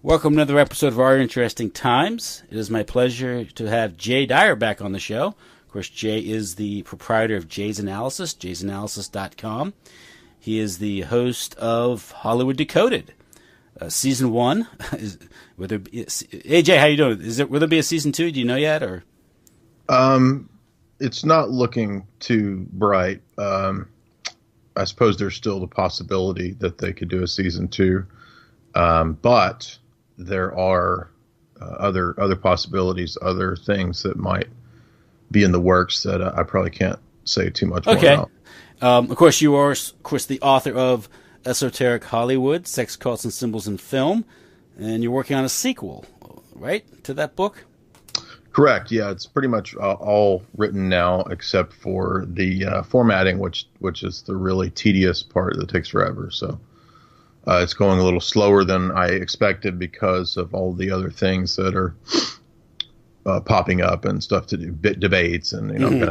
Welcome to another episode of Our Interesting Times. It is my pleasure to have Jay Dyer back on the show. Of course, Jay is the proprietor of Jay's Analysis, jaysanalysis.com. He is the host of Hollywood Decoded. Season 1. Hey, Jay, how you doing? Will there be a season 2? Do you know yet? Or It's not looking too bright. I suppose there's still the possibility that they could do a season 2. But there are other possibilities, other things that might be in the works that I probably can't say too much more about. Of course, you are the author of Esoteric Hollywood, Sex, Cults, and Symbols in Film, and you're working on a sequel, right, to that book? Correct. Yeah, it's pretty much all written now, except for the formatting, which is the really tedious part that takes forever. So it's going a little slower than I expected because of all the other things that are popping up and stuff to do, debates, and I've got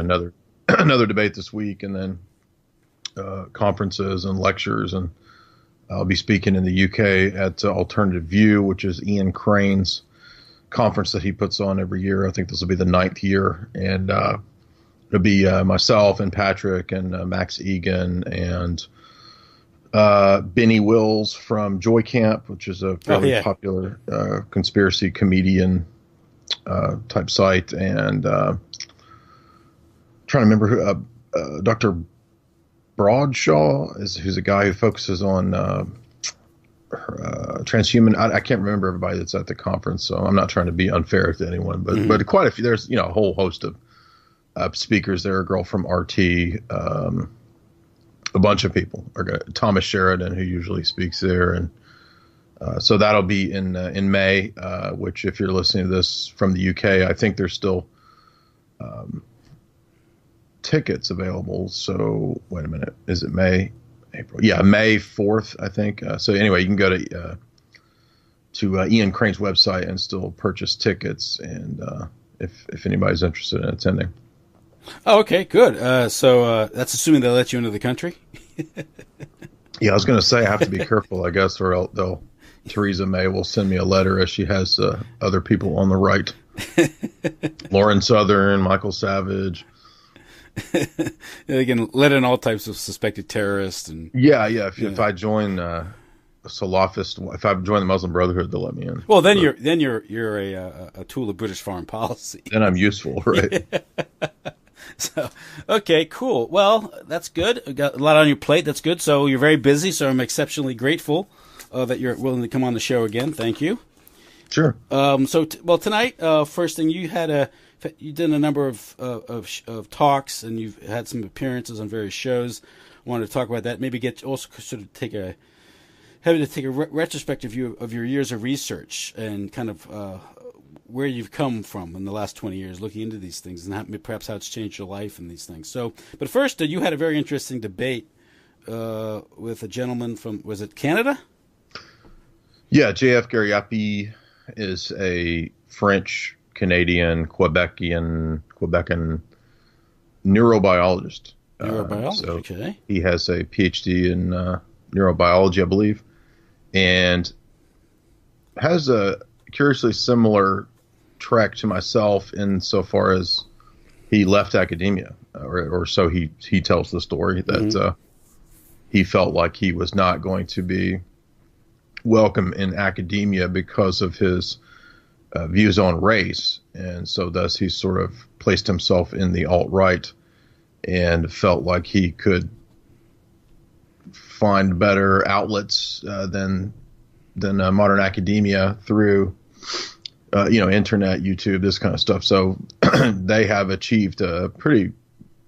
another debate this week, and then conferences and lectures, and I'll be speaking in the UK at Alternative View, which is Ian Crane's conference that he puts on every year. I think this will be the 9th year, and it'll be myself and Patrick and Max Egan and Benny Wills from Joy Camp, which is a fairly popular conspiracy comedian type site, and trying to remember who Dr. Broadshaw who's a guy who focuses on transhuman. I can't remember everybody that's at the conference, so I'm not trying to be unfair to anyone, but quite a few. There's a whole host of speakers there. A girl from RT. A bunch of people Thomas Sheridan, who usually speaks there, and so that'll be in May. Which, if you're listening to this from the UK, I think there's still tickets available. So wait a minute, is it May, April? Yeah, May 4th, I think. So anyway, you can go to Ian Crane's website and still purchase tickets, and if anybody's interested in attending. Oh, okay, good. So that's assuming they'll let you into the country? Yeah, I was going to say I have to be careful, I guess, or Theresa May will send me a letter, as she has other people on the right. Lauren Southern, Michael Savage. They can let in all types of suspected terrorists. And if I join Salafist, if I join the Muslim Brotherhood, they'll let me in. Well, then you're a tool of British foreign policy. Then I'm useful, right? Yeah. So, okay, cool. Well, that's good. You got a lot on your plate. That's good. So you're very busy. So I'm exceptionally grateful that you're willing to come on the show again. Thank you. Sure. Tonight, first thing, you did a number of talks, and you've had some appearances on various shows. I wanted to talk about that. Maybe take a retrospective view of your years of research and kind of where you've come from in the last 20 years, looking into these things, and perhaps how it's changed your life and these things. So, but first, you had a very interesting debate with a gentleman from, was it Canada? Yeah, J.F. Garyapi is a French-Canadian, Quebecan neurobiologist. Okay. He has a PhD in neurobiology, I believe, and has a curiously similar trek to myself insofar as he left academia, or so he tells the story, that he felt like he was not going to be welcome in academia because of his views on race, and so thus he sort of placed himself in the alt-right and felt like he could find better outlets than modern academia through internet, YouTube, this kind of stuff. So they have achieved a pretty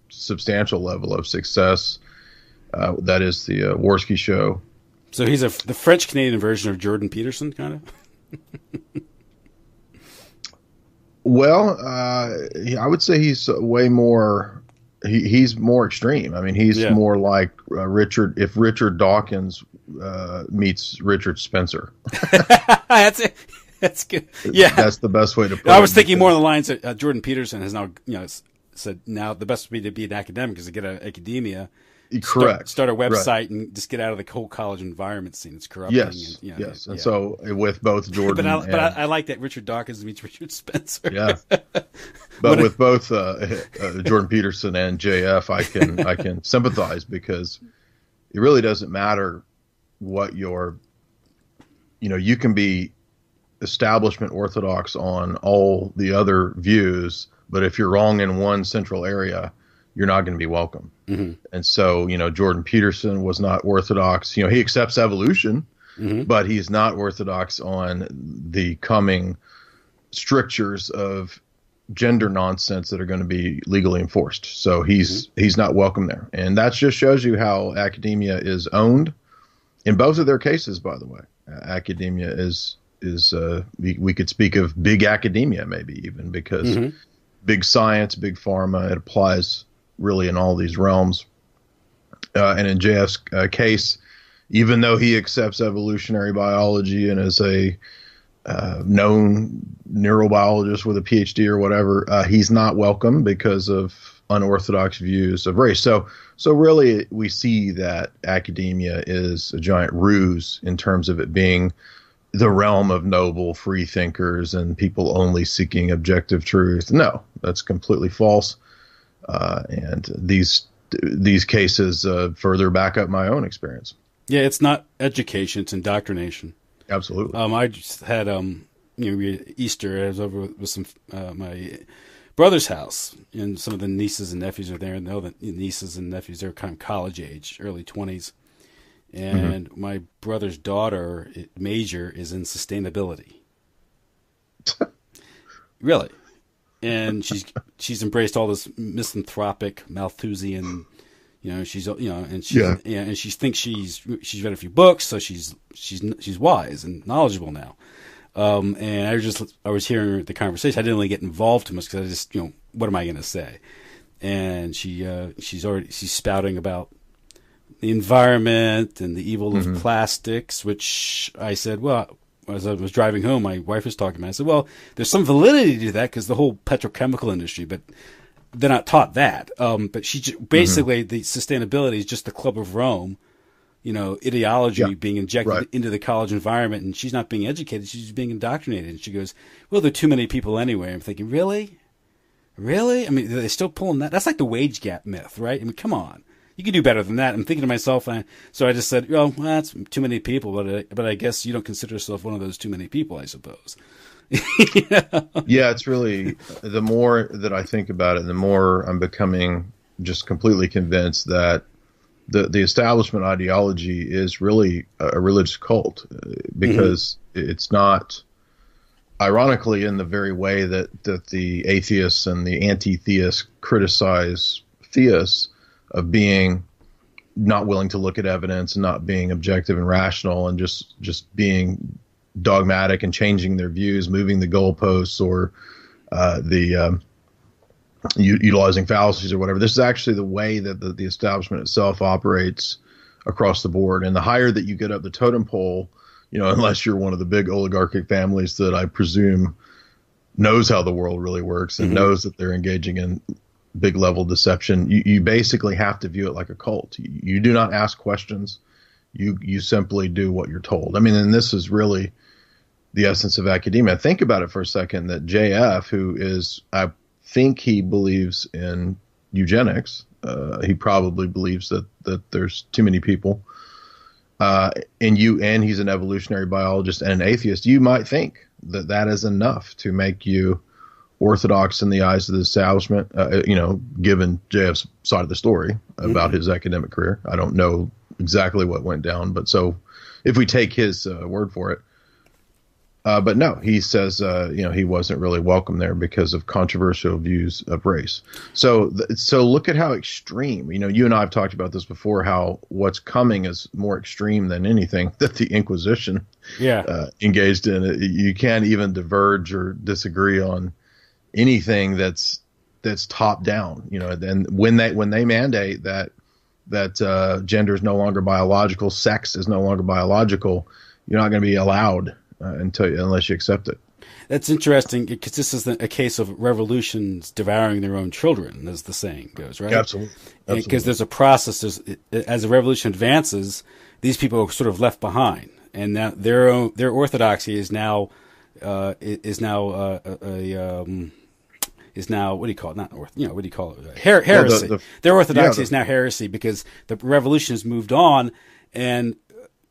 substantial level of success. That is the Worski Show. So he's the French-Canadian version of Jordan Peterson, kind of? Well, I would say he's way more. He's more extreme. I mean, he's more like Richard. If Richard Dawkins meets Richard Spencer, that's it. That's good. Yeah, that's the best way to put it. I was thinking more on the lines that Jordan Peterson has now said. Now the best way to be an academic is to get out of academia Correct. Start a website right. and just get out of the whole college environment scene. It's corrupting. Yes, and, yes. And so with both Jordan but I like that Richard Dawkins meets Richard Spencer. Yeah. But with both Jordan Peterson and JF, I can sympathize, because it really doesn't matter what you can be establishment orthodox on all the other views, but if you're wrong in one central area, you're not going to be welcome. Mm-hmm. And so, Jordan Peterson was not orthodox. He accepts evolution, mm-hmm. but he's not orthodox on the coming strictures of gender nonsense that are going to be legally enforced. So he's not welcome there. And that just shows you how academia is owned in both of their cases, by the way. Academia is we could speak of big academia, maybe even, because mm-hmm. big science, big pharma, it applies really in all these realms. And in JF's case, even though he accepts evolutionary biology and is a known neurobiologist with a PhD or whatever, he's not welcome because of unorthodox views of race. So really we see that academia is a giant ruse in terms of it being the realm of noble free thinkers and people only seeking objective truth. No, that's completely false. And these cases further back up my own experience. Yeah, it's not education; it's indoctrination. Absolutely. I just had Easter. I was over with some my brother's house, and some of the nieces and nephews are there. And the nieces and nephews are kind of college age, early 20s. And mm-hmm. my brother's daughter major is in sustainability. Really. And she's embraced all this misanthropic Malthusian, and she thinks she's read a few books, so she's wise and knowledgeable now. And I was hearing the conversation. I didn't really get involved too much because I just, what am I going to say? And she's spouting about the environment and the evil of mm-hmm. plastics, which I said, well, as I was driving home, my wife was talking about it. I said, well, there's some validity to that because the whole petrochemical industry, but they're not taught that. But basically mm-hmm. the sustainability is just the Club of Rome, ideology being injected into the college environment, and she's not being educated. She's being indoctrinated. And she goes, well, there are too many people anyway. I'm thinking, really? I mean, they're still pulling that. That's like the wage gap myth, right? I mean, come on. You can do better than that. I'm thinking to myself, so I just said, well, that's too many people, but I guess you don't consider yourself one of those too many people, I suppose. Yeah, it's really, the more that I think about it, the more I'm becoming just completely convinced that the establishment ideology is really a religious cult, because mm-hmm. it's not, ironically, in the very way that the atheists and the anti-theists criticize theists, of being not willing to look at evidence and not being objective and rational and just being dogmatic and changing their views, moving the goalposts, or utilizing fallacies or whatever. This is actually the way that the establishment itself operates across the board. And the higher that you get up the totem pole, unless you're one of the big oligarchic families that I presume knows how the world really works and mm-hmm. knows that they're engaging in big level deception, you basically have to view it like a cult. You do not ask questions. You simply do what you're told. I mean, and this is really the essence of academia. Think about it for a second, that JF, who is, I think he believes in eugenics. He probably believes that there's too many people. And he's an evolutionary biologist and an atheist. You might think that is enough to make you orthodox in the eyes of the establishment, given JF's side of the story about mm-hmm. his academic career. I don't know exactly what went down, but so if we take his word for it. But no, he says, he wasn't really welcome there because of controversial views of race. So look at how extreme, you and I have talked about this before, how what's coming is more extreme than anything that the Inquisition engaged in. You can't even diverge or disagree on anything that's top down, then when they mandate that gender is no longer biological, sex is no longer biological, you're not going to be allowed unless you accept it. That's interesting because this is a case of revolutions devouring their own children, as the saying goes, right? Absolutely. Because there's a process. As a revolution advances, these people are sort of left behind, and now their orthodoxy is now what do you call it? Not what do you call it? Heresy. Well, their orthodoxy is now heresy because the revolution has moved on, and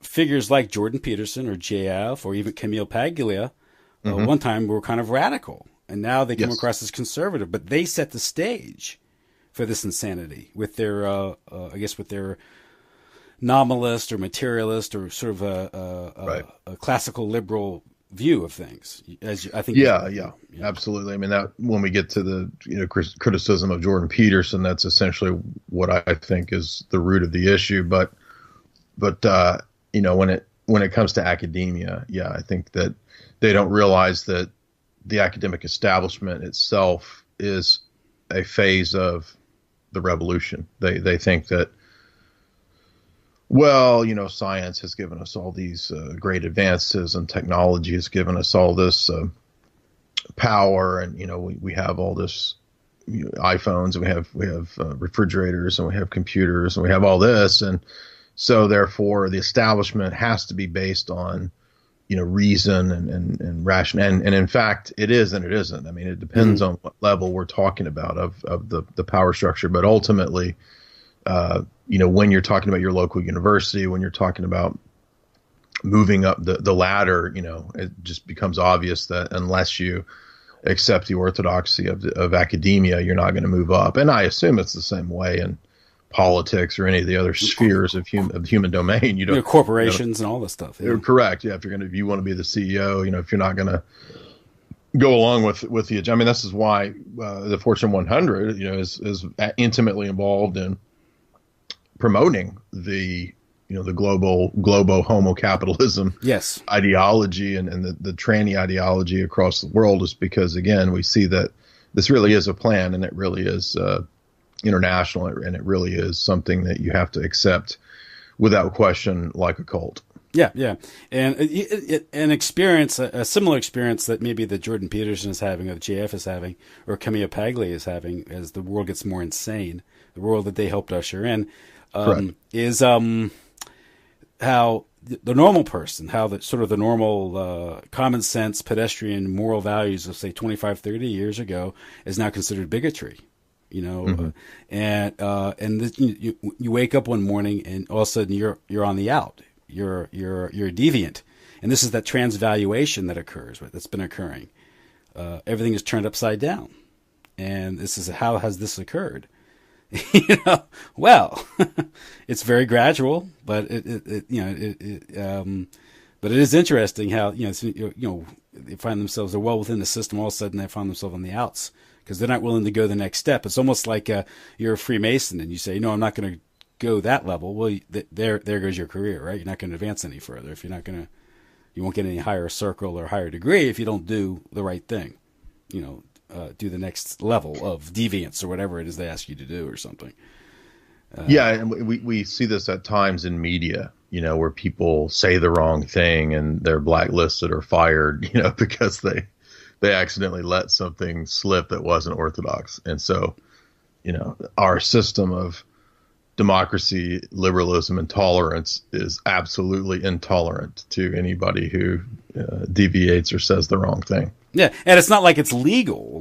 figures like Jordan Peterson or JF or even Camille Paglia one time were kind of radical, and now they come across as conservative. But they set the stage for this insanity with their, I guess, with their nominalist or materialist or sort of a classical liberal view of things. As I think, absolutely. I mean, that when we get to the criticism of Jordan Peterson, that's essentially what I think is the root of the issue. But when it comes to academia, I think that they don't realize that the academic establishment itself is a phase of the revolution. They think that, science has given us all these great advances, and technology has given us all this power, and we have all this iPhones, and we have refrigerators, and we have computers, and we have all this, and so therefore the establishment has to be based on reason and ration, and in fact it is and it isn't. I mean, it depends on what level we're talking about of the power structure, but ultimately when you're talking about your local university, when you're talking about moving up the ladder, it just becomes obvious that unless you accept the orthodoxy of academia, you're not going to move up. And I assume it's the same way in politics or any of the other spheres of human domain. Corporations and all this stuff. Yeah. Correct. Yeah. If you want to be the CEO, if you're not going to go along with the agenda. I mean, this is why the Fortune 100, is intimately involved in promoting the globo homo capitalism ideology and the tranny ideology across the world, is because, again, we see that this really is a plan, and it really is international, and it really is something that you have to accept without question, like a cult. Yeah. And a similar experience that maybe that Jordan Peterson is having, or JF is having, or Camille Paglia is having, as the world gets more insane, the world that they helped usher in, is how the normal person, how the normal common sense, pedestrian, moral values of, say, 25, 30 years ago is now considered bigotry. And you wake up one morning and all of a sudden you're on the out. You're a deviant, and this is that transvaluation that occurs. That's been occurring. Everything is turned upside down, and this is how has this occurred? Well, it's very gradual, but but it is interesting how they find themselves, they're well within the system. All of a sudden, they find themselves on the outs because they're not willing to go the next step. It's almost like you're a Freemason and you say, no, I'm not going to go that level. Well, there goes your career, right? You're not going to advance any further if you're not going to. You won't get any higher circle or higher degree if you don't do the right thing. Do the next level of deviance or whatever it is they ask you to do or something. And we see this at times in media, where people say the wrong thing and they're blacklisted or fired, because they accidentally let something slip that wasn't orthodox. And so, our system of democracy, liberalism, and tolerance is absolutely intolerant to anybody who deviates or says the wrong thing. Yeah, and it's not like it's legal,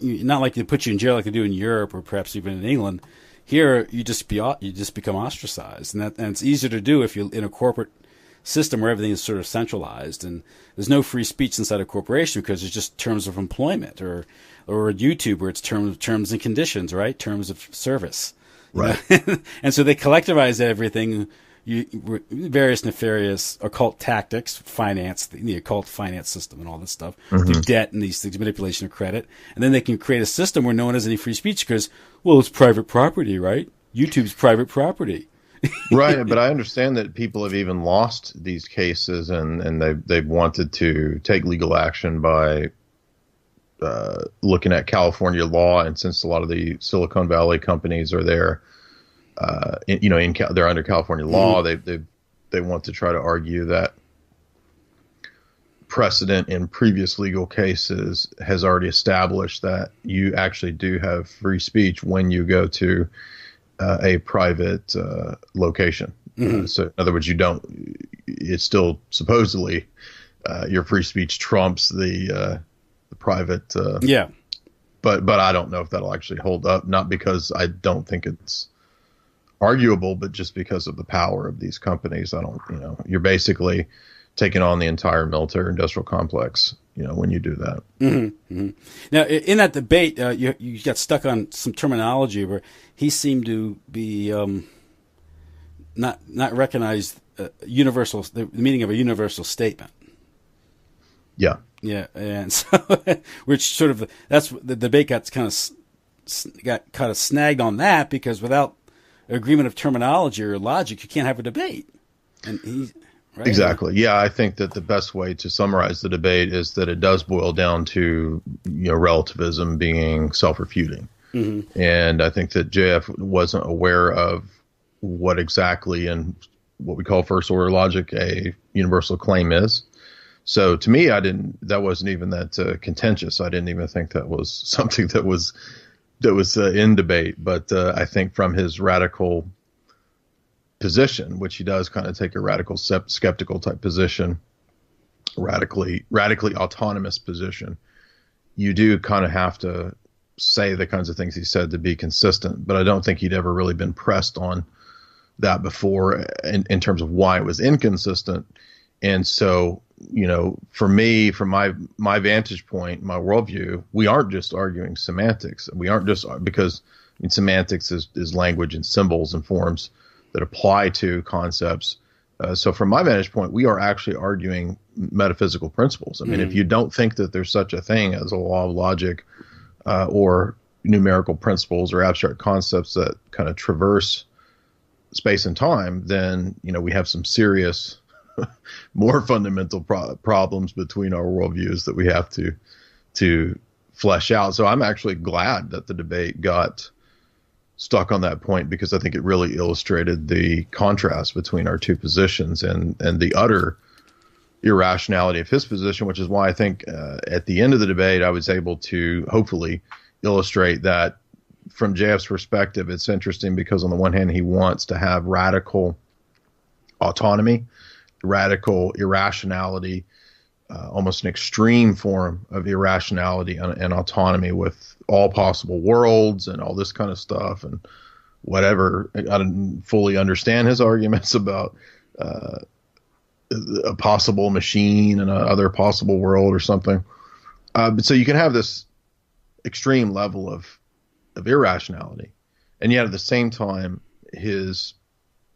not like they put you in jail like they do in Europe or perhaps even in England. Here, you just become ostracized, and it's easier to do if you're in a corporate system where everything is sort of centralized, and there's no free speech inside a corporation because it's just terms of employment, or at YouTube where it's terms and conditions, right? Terms of service. Right. And so they collectivize everything, various nefarious occult tactics, finance, the occult finance system and all this stuff, through debt and these things, manipulation of credit. And then they can create a system where no one has any free speech because, well, it's private property, right? YouTube's private property. Right, but I understand that people have even lost these cases and they've wanted to take legal action by looking at California law, and since a lot of the Silicon Valley companies are there, they're under California law. They want to try to argue that precedent in previous legal cases has already established that you actually do have free speech when you go to a private location. So in other words, it's still supposedly your free speech trumps the private. But I don't know if that'll actually hold up, not because I don't think it's arguable, but just because of the power of these companies. You're basically taking on the entire military industrial complex, when you do that. Now, in that debate, you got stuck on some terminology where he seemed to be not recognize the meaning of a universal statement. Yeah. Yeah, and so which sort of that's the debate got kind of snagged on that, because without agreement of terminology or logic, you can't have a debate. And right? Exactly. Yeah, I think that the best way to summarize the debate is that it does boil down to relativism being self-refuting, and I think that JF wasn't aware of what exactly in what we call first order logic a universal claim is. So to me, that wasn't even that contentious. I didn't even think that was something that was in debate. But I think from his radical position, which he does kind of take a radical skeptical type position, radically autonomous position, you do kind of have to say the kinds of things he said to be consistent. But I don't think he'd ever really been pressed on that before in terms of why it was inconsistent. And so, for me, from my vantage point, my worldview, we aren't just arguing semantics. We aren't just because semantics is language and symbols and forms that apply to concepts. So from my vantage point, we are actually arguing metaphysical principles. I mean, if you don't think that there's such a thing as a law of logic or numerical principles or abstract concepts that kind of traverse space and time, then, we have some serious more fundamental problems between our worldviews that we have to flesh out. So I'm actually glad that the debate got stuck on that point, because I think it really illustrated the contrast between our two positions and the utter irrationality of his position, which is why I think at the end of the debate I was able to hopefully illustrate that from JF's perspective. It's interesting because on the one hand he wants to have radical autonomy, radical irrationality, almost an extreme form of irrationality and autonomy with all possible worlds and all this kind of stuff and whatever. I didn't fully understand his arguments about a possible machine and another possible world or something. But so you can have this extreme level of irrationality, and yet at the same time his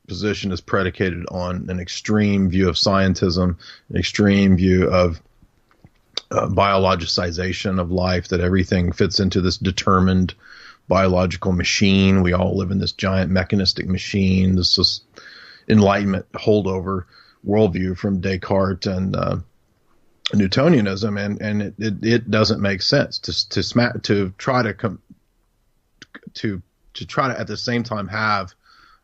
position is predicated on an extreme view of scientism, an extreme view of biologicization of life, that everything fits into this determined biological machine. We all live in this giant mechanistic machine. This is Enlightenment holdover worldview from Descartes and Newtonianism, and it doesn't make sense to try to at the same time have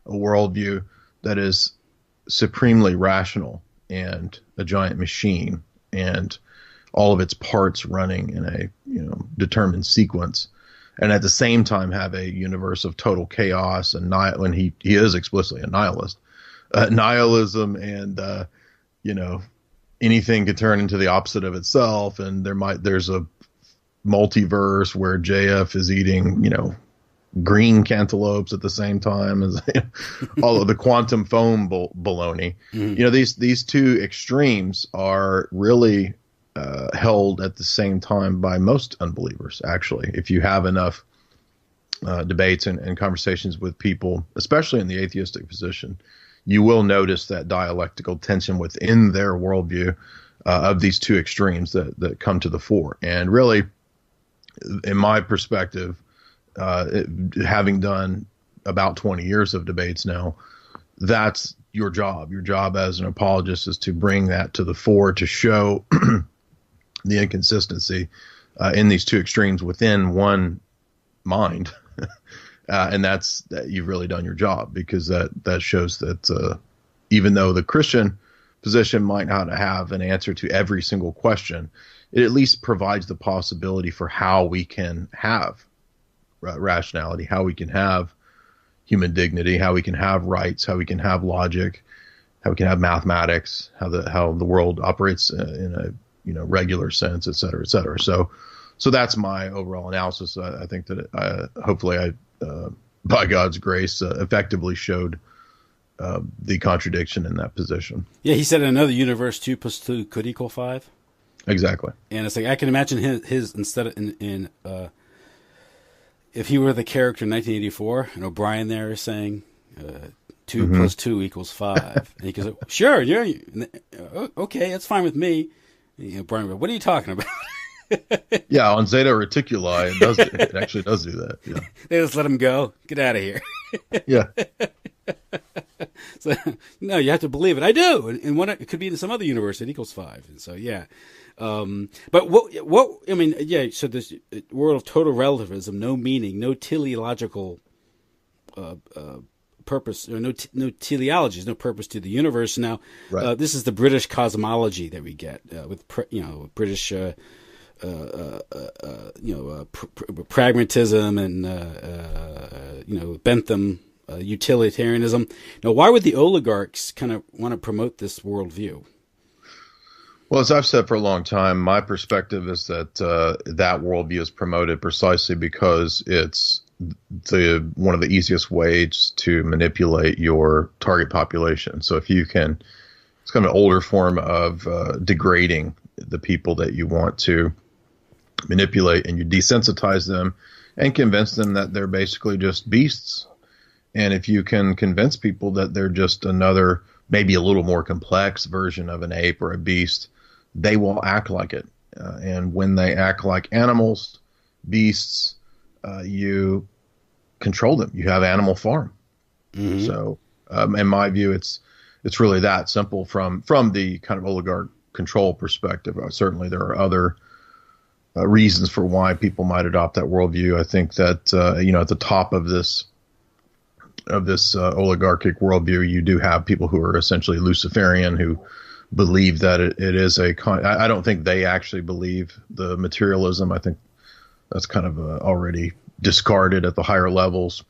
a worldview that is supremely rational and a giant machine and all of its parts running in a determined sequence, and at the same time have a universe of total chaos and when he is explicitly a nihilist, nihilism, and anything could turn into the opposite of itself, and there's a multiverse where JF is eating green cantaloupes at the same time as all of the quantum foam baloney. These two extremes are really held at the same time by most unbelievers. Actually, if you have enough debates and conversations with people, especially in the atheistic position, you will notice that dialectical tension within their worldview of these two extremes that come to the fore. And really, in my perspective, having done about 20 years of debates now, that's your job. Your job as an apologist is to bring that to the fore, to show the inconsistency in these two extremes within one mind. And you've really done your job, because that shows that even though the Christian position might not have an answer to every single question, it at least provides the possibility for how we can have rationality, how we can have human dignity, how we can have rights, how we can have logic, how we can have mathematics, how the world operates in a regular sense, et cetera, et cetera. So that's my overall analysis. I think that hopefully I by God's grace effectively showed the contradiction in that position. Yeah, he said in another universe 2 + 2 could equal 5. Exactly. And it's like I can imagine his instead of in if he were the character in 1984, and O'Brien there is saying 2 + 2 = 5, and he goes, "Sure, yeah, okay, that's fine with me." O'Brien goes, "What are you talking about?" Yeah, on Zeta Reticuli, it actually does do that. Yeah. They just let him go. Get out of here. Yeah. So, no, you have to believe it. I do. And one, it could be in some other universe it equals 5. And so, yeah. But what, I mean, yeah, so this world of total relativism, no meaning, no teleological purpose, or no teleology, no purpose to the universe. Now, right. This is the British cosmology that we get with, British, pragmatism and, Bentham, utilitarianism. Now, why would the oligarchs kind of want to promote this worldview? Well, as I've said for a long time, my perspective is that that worldview is promoted precisely because it's one of the easiest ways to manipulate your target population. So if you can, it's kind of an older form of degrading the people that you want to manipulate, and you desensitize them and convince them that they're basically just beasts. And if you can convince people that they're just another, maybe a little more complex version of an ape or a beast, they will act like it. And when they act like animals, beasts, you control them. You have Animal Farm. Mm-hmm. So, in my view, it's really that simple from the kind of oligarch control perspective. Certainly, there are other reasons for why people might adopt that worldview. I think that at the top of this oligarchic worldview, you do have people who are essentially Luciferian, who believe that it is I don't think they actually believe the materialism. I think that's kind of already discarded at the higher levels.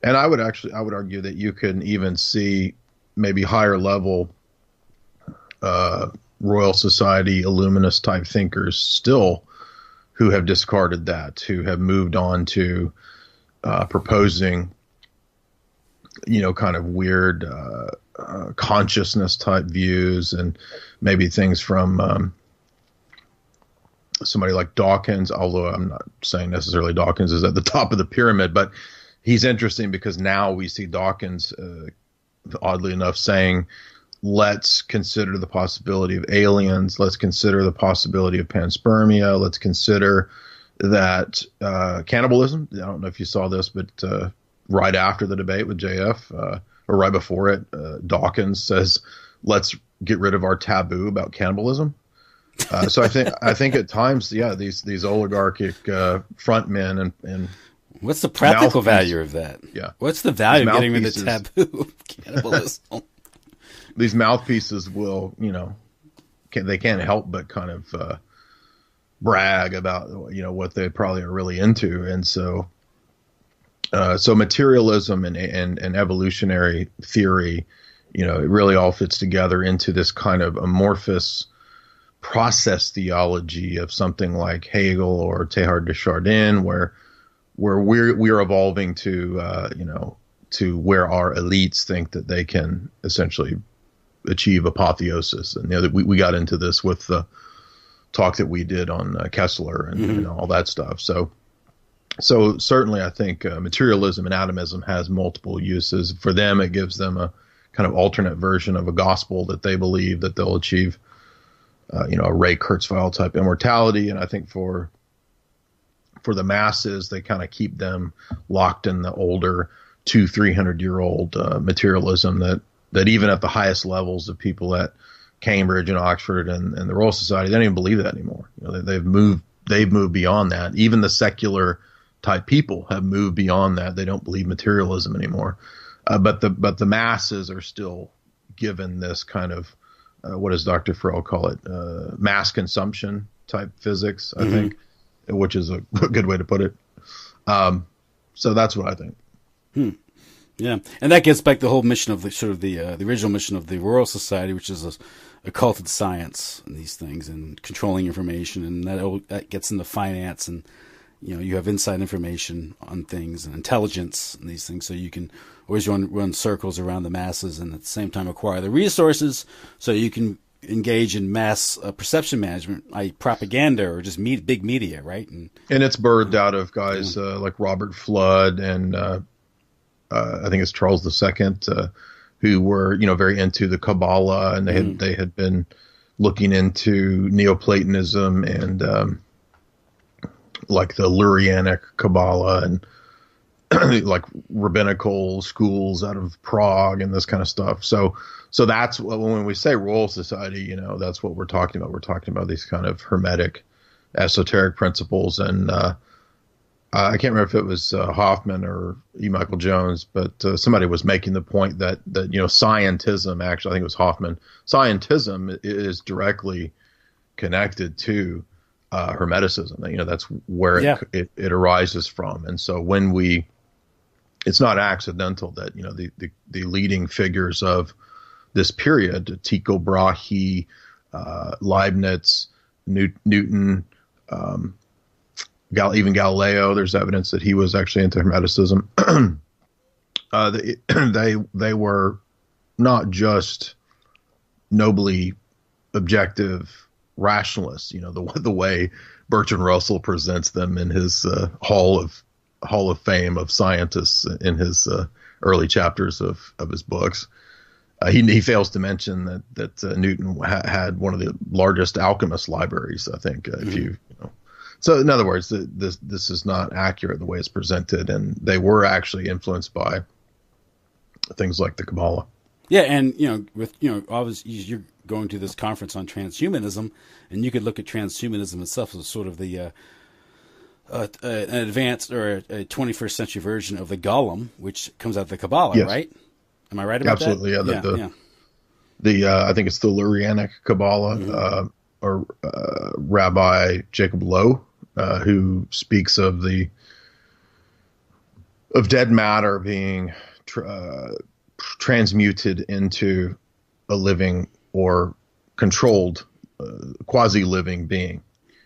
And I would argue that you can even see maybe higher level Royal Society Illuminist type thinkers still who have discarded that, who have moved on to proposing kind of weird consciousness type views, and maybe things from somebody like Dawkins, although I'm not saying necessarily Dawkins is at the top of the pyramid, but he's interesting because now we see Dawkins, oddly enough, saying, let's consider the possibility of aliens, let's consider the possibility of panspermia, let's consider that cannibalism. I don't know if you saw this, but right after the debate with JF, or right before it, Dawkins says, let's get rid of our taboo about cannibalism. So I think at times, yeah, these oligarchic frontmen and what's the practical value of that? Yeah, what's the value of getting rid of the taboo of cannibalism? These mouthpieces will, they can't help but kind of brag about what they probably are really into, and so materialism and evolutionary theory, it really all fits together into this kind of amorphous process theology of something like Hegel or Teilhard de Chardin, where we're evolving to to where our elites think that they can essentially achieve apotheosis. And we got into this with the talk that we did on Kessler and all that stuff. So certainly I think materialism and atomism has multiple uses. For them, it gives them a kind of alternate version of a gospel that they believe that they'll achieve, a Ray Kurzweil type immortality. And I think for the masses, they kind of keep them locked in the older 200-300-year-old materialism that even at the highest levels of people at Cambridge and Oxford and the Royal Society, they don't even believe that anymore. They've moved beyond that. Even the secular type people have moved beyond that. They don't believe materialism anymore. But the masses are still given this kind of what does Dr. Freud call it? Mass consumption type physics, I think, which is a good way to put it. So that's what I think. Yeah, and that gets back to the whole mission of the original mission of the Royal Society, which is occulted science and these things and controlling information, and that gets into finance, and you have inside information on things and intelligence and these things, so you can always run circles around the masses and at the same time acquire the resources so you can engage in mass perception management, like propaganda or just big media, right? And it's birthed out of guys like Robert Flood and I think it's Charles II, who were very into the Kabbalah, and they had been looking into Neoplatonism and like the Lurianic Kabbalah and like rabbinical schools out of Prague and this kind of stuff. So that's when we say Royal Society, that's what we're talking about. We're talking about these kind of hermetic, esoteric principles. And I can't remember if it was Hoffman or E. Michael Jones, but somebody was making the point that scientism, actually, I think it was Hoffman, scientism is directly connected to Hermeticism. That's where it arises from. And so it's not accidental that the leading figures of this period, Tycho Brahe, Leibniz, Newton, even Galileo, there's evidence that he was actually into Hermeticism. They were not just nobly objective rationalists, the way Bertrand Russell presents them in his Hall of Fame of scientists in his early chapters of his books. He fails to mention that Newton had one of the largest alchemist libraries, I think. So in other words, this is not accurate the way it's presented, and they were actually influenced by things like the Kabbalah. Yeah, and obviously you're going to this conference on transhumanism, and you could look at transhumanism itself as sort of the an advanced or a 21st century version of the Golem, which comes out of the Kabbalah, yes. Right? Am I right about Absolutely, that? Absolutely, yeah. I think it's the Lurianic Kabbalah, or Rabbi Jacob Lowe, who speaks of dead matter being transmuted into a living or controlled quasi-living being,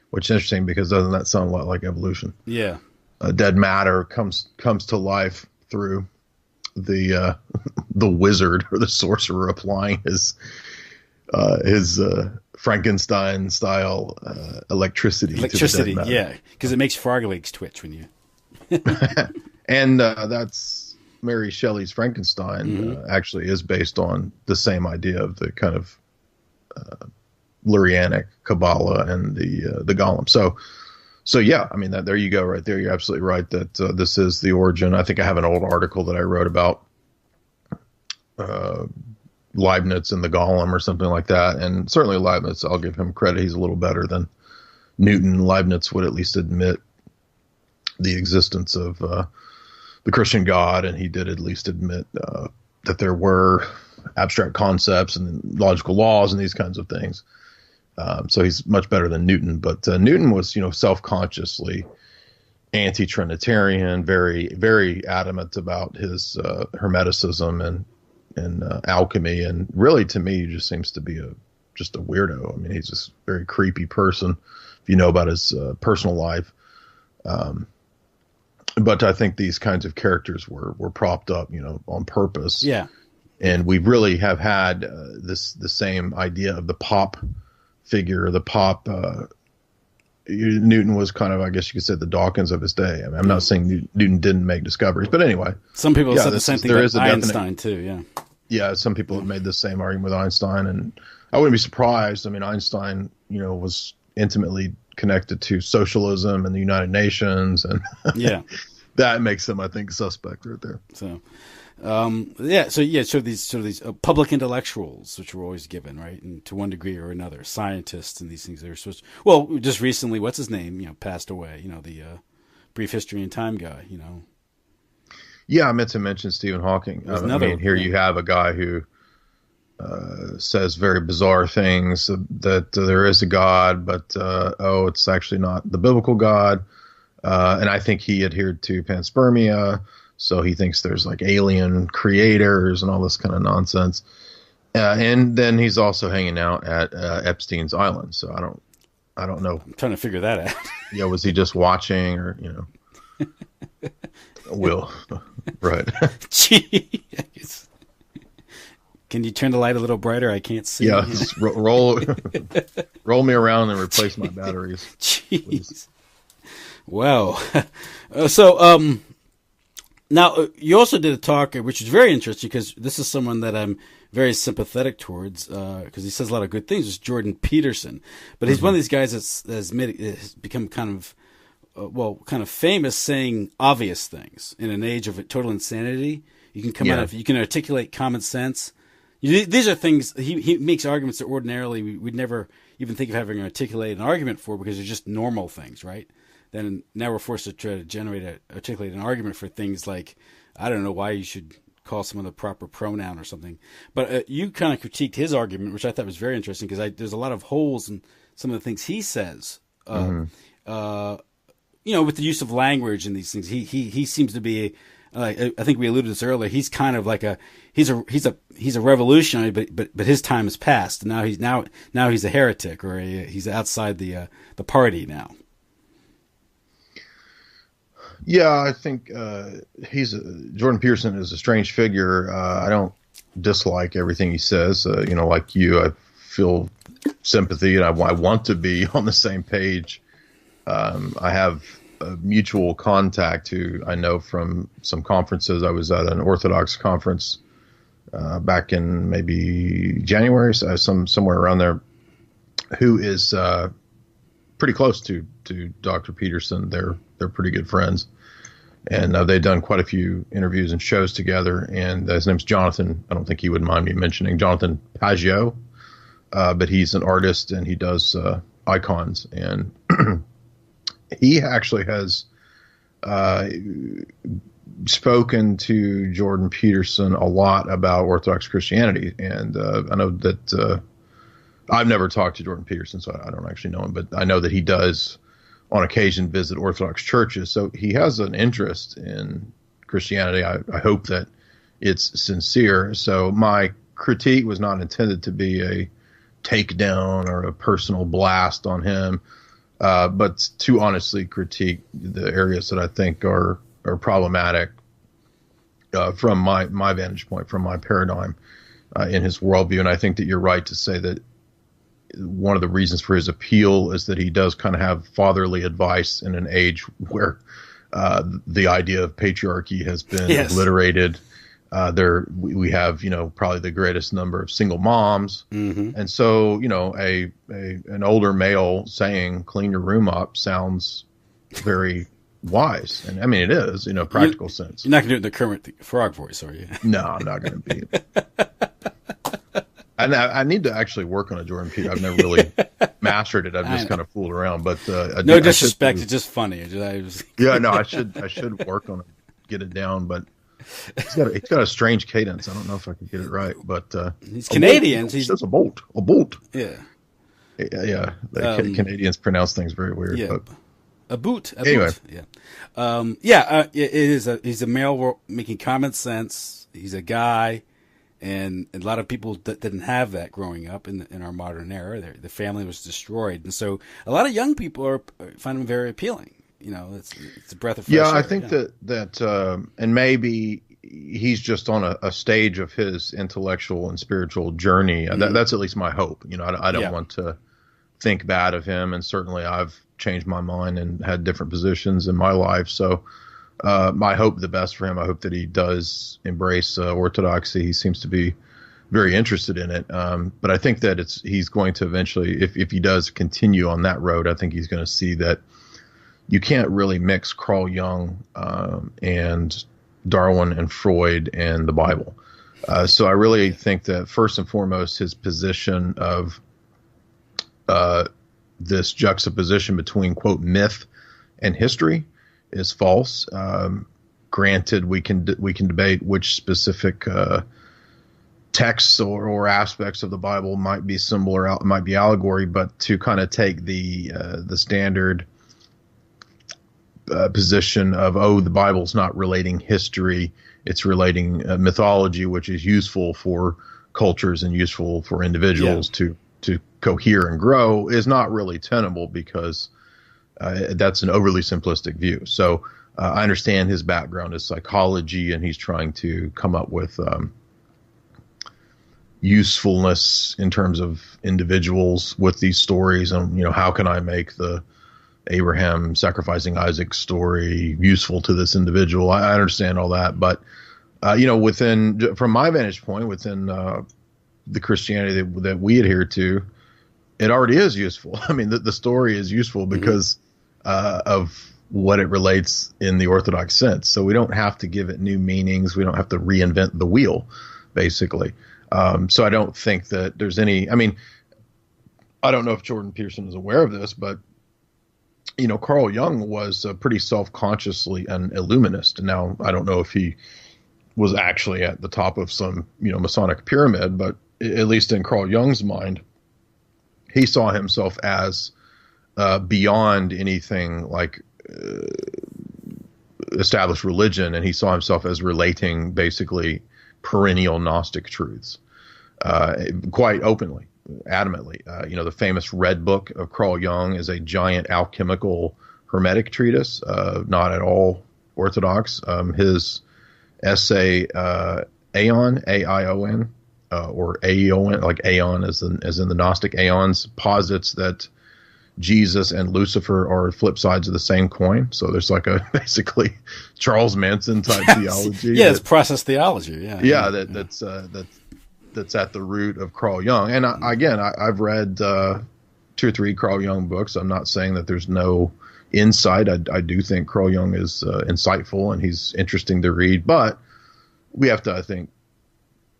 which is interesting because doesn't that sound a lot like evolution? Yeah. Dead matter comes to life through the wizard or the sorcerer applying his Frankenstein style electricity to the dead matter. Yeah, because it makes frog legs twitch when you and that's Mary Shelley's Frankenstein actually is based on the same idea of the kind of Lurianic Kabbalah and the Golem. So yeah, I mean, there you go right there. You're absolutely right that this is the origin. I think I have an old article that I wrote about Leibniz and the Golem or something like that. And certainly Leibniz, I'll give him credit. He's a little better than Newton. Leibniz would at least admit the existence of the Christian God, and he did at least admit that there were abstract concepts and logical laws and these kinds of things. So he's much better than Newton, but Newton was, self-consciously anti-Trinitarian, very, very adamant about his Hermeticism and alchemy, and really, to me, he just seems to be just a weirdo. I mean, he's just a very creepy person, if you know about his personal life. But I think these kinds of characters were propped up, on purpose. Yeah, and we really have had the same idea of the pop figure, the pop. Newton was kind of, I guess you could say, the Dawkins of his day. I mean, I'm not saying Newton didn't make discoveries, but anyway. Some people said the same thing about Einstein too, yeah. Yeah, some people have made the same argument with Einstein, and I wouldn't be surprised. I mean, Einstein, was intimately connected to socialism and the United Nations, and yeah, that makes him, I think, suspect right there. So, these public intellectuals, which were always given, right, and to one degree or another, scientists and these things that are supposed to, well, just recently, what's his name, passed away, the Brief History and Time guy, Yeah, I meant to mention Stephen Hawking. You have a guy who says very bizarre things, that there is a God, but it's actually not the biblical God. And I think he adhered to panspermia, so he thinks there's like alien creators and all this kind of nonsense. And then he's also hanging out at Epstein's Island. So I don't know. I'm trying to figure that out. Yeah, was he just watching, or Will, right? Jeez. Can you turn the light a little brighter? I can't see. Yeah, just roll me around and replace my batteries. Jeez. Please. Wow. So now you also did a talk, which is very interesting because this is someone that I'm very sympathetic towards because he says a lot of good things. It's Jordan Peterson, but he's one of these guys that's has become kind of famous saying obvious things in an age of total insanity. You can come out of, you can articulate common sense. These are things he makes arguments that ordinarily we'd never even think of having to articulate an argument for because they're just normal things, right? Then now we're forced to try to articulate an argument for things like, I don't know why you should call someone the proper pronoun or something. But you kind of critiqued his argument, which I thought was very interesting because there's a lot of holes in some of the things he says. With the use of language and these things, he seems to be. I think we alluded to this earlier. He's kind of like he's a revolutionary, but his time has passed. Now he's a heretic, or he's outside the party now. Yeah, I think Jordan Peterson is a strange figure. I don't dislike everything he says. Like you, I feel sympathy, and I want to be on the same page. I have a mutual contact who I know from some conferences. I was at an Orthodox conference back in maybe January, somewhere around there, who is pretty close to Dr. Peterson. They're pretty good friends, and they've done quite a few interviews and shows together. And his name's Jonathan. I don't think he would mind me mentioning Jonathan Pageau, but he's an artist and he does icons. And he actually has spoken to Jordan Peterson a lot about Orthodox Christianity. And I know that I've never talked to Jordan Peterson, so I don't actually know him, but I know that he does on occasion visit Orthodox churches. So he has an interest in Christianity. I hope that it's sincere. So my critique was not intended to be a takedown or a personal blast on him, but to honestly critique the areas that I think are problematic from my vantage point, from my paradigm in his worldview. And I think that you're right to say that one of the reasons for his appeal is that he does kind of have fatherly advice in an age where the idea of patriarchy has been obliterated. We have, probably the greatest number of single moms. Mm-hmm. And so, an older male saying, clean your room up sounds very wise. And I mean, it is, practical sense. You're not going to do it in the Kermit Frog voice, are you? No, I'm not going to be. I need to actually work on a Jordan Peterson. I've never really mastered it. I've just kind of fooled around. But no disrespect. It's just funny. I should work on it, get it down. But it's got a strange cadence. I don't know if I can get it right. But he's Canadian. He says a bolt. Yeah. Yeah. Canadians pronounce things very weird. Yeah. But. A boot. Anyway. Yeah. It is. He's a male making common sense. He's a guy. And a lot of people didn't have that growing up in our modern era. The family was destroyed, and so a lot of young people find him very appealing. It's a breath of fresh air. I think that and maybe he's just on a stage of his intellectual and spiritual journey. Mm-hmm. That's at least my hope. I don't want to think bad of him, and certainly I've changed my mind and had different positions in my life. So. I hope the best for him. I hope that he does embrace orthodoxy. He seems to be very interested in it. But I think that he's going to eventually, if he does continue on that road, I think he's going to see that you can't really mix Carl Jung and Darwin and Freud and the Bible. So I really think that first and foremost, his position of this juxtaposition between, quote, myth and history is false. Granted, we can debate which specific texts or aspects of the Bible might be symbol or might be allegory, but to kind of take the standard position of, the Bible's not relating history, it's relating mythology, which is useful for cultures and useful for individuals to cohere and grow, is not really tenable, because that's an overly simplistic view. So I understand his background is psychology, and he's trying to come up with usefulness in terms of individuals with these stories, and how can I make the Abraham sacrificing Isaac story useful to this individual. I understand all that, but from my vantage point, within the Christianity that we adhere to, it already is useful. I mean, the story is useful because of what it relates in the Orthodox sense. So we don't have to give it new meanings. We don't have to reinvent the wheel, basically. So I don't think that there's any. I mean, I don't know if Jordan Peterson is aware of this, but Carl Jung was pretty self-consciously an Illuminist. Now, I don't know if he was actually at the top of some, Masonic pyramid, but at least in Carl Jung's mind, he saw himself as beyond anything like established religion, and he saw himself as relating basically perennial Gnostic truths quite openly. Adamantly. The famous Red Book of Carl Jung is a giant alchemical hermetic treatise, not at all orthodox. His essay, Aeon, A-I-O-N, or Aeon, like Aeon as in the Gnostic aeons, posits that Jesus and Lucifer are flip sides of the same coin. So there's like a basically Charles Manson type theology. Yeah, it's process theology. That's at the root of Carl Jung. And I've read 2 or 3 Carl Jung books. I'm not saying that there's no insight. I do think Carl Jung is insightful and he's interesting to read, but we have to, I think,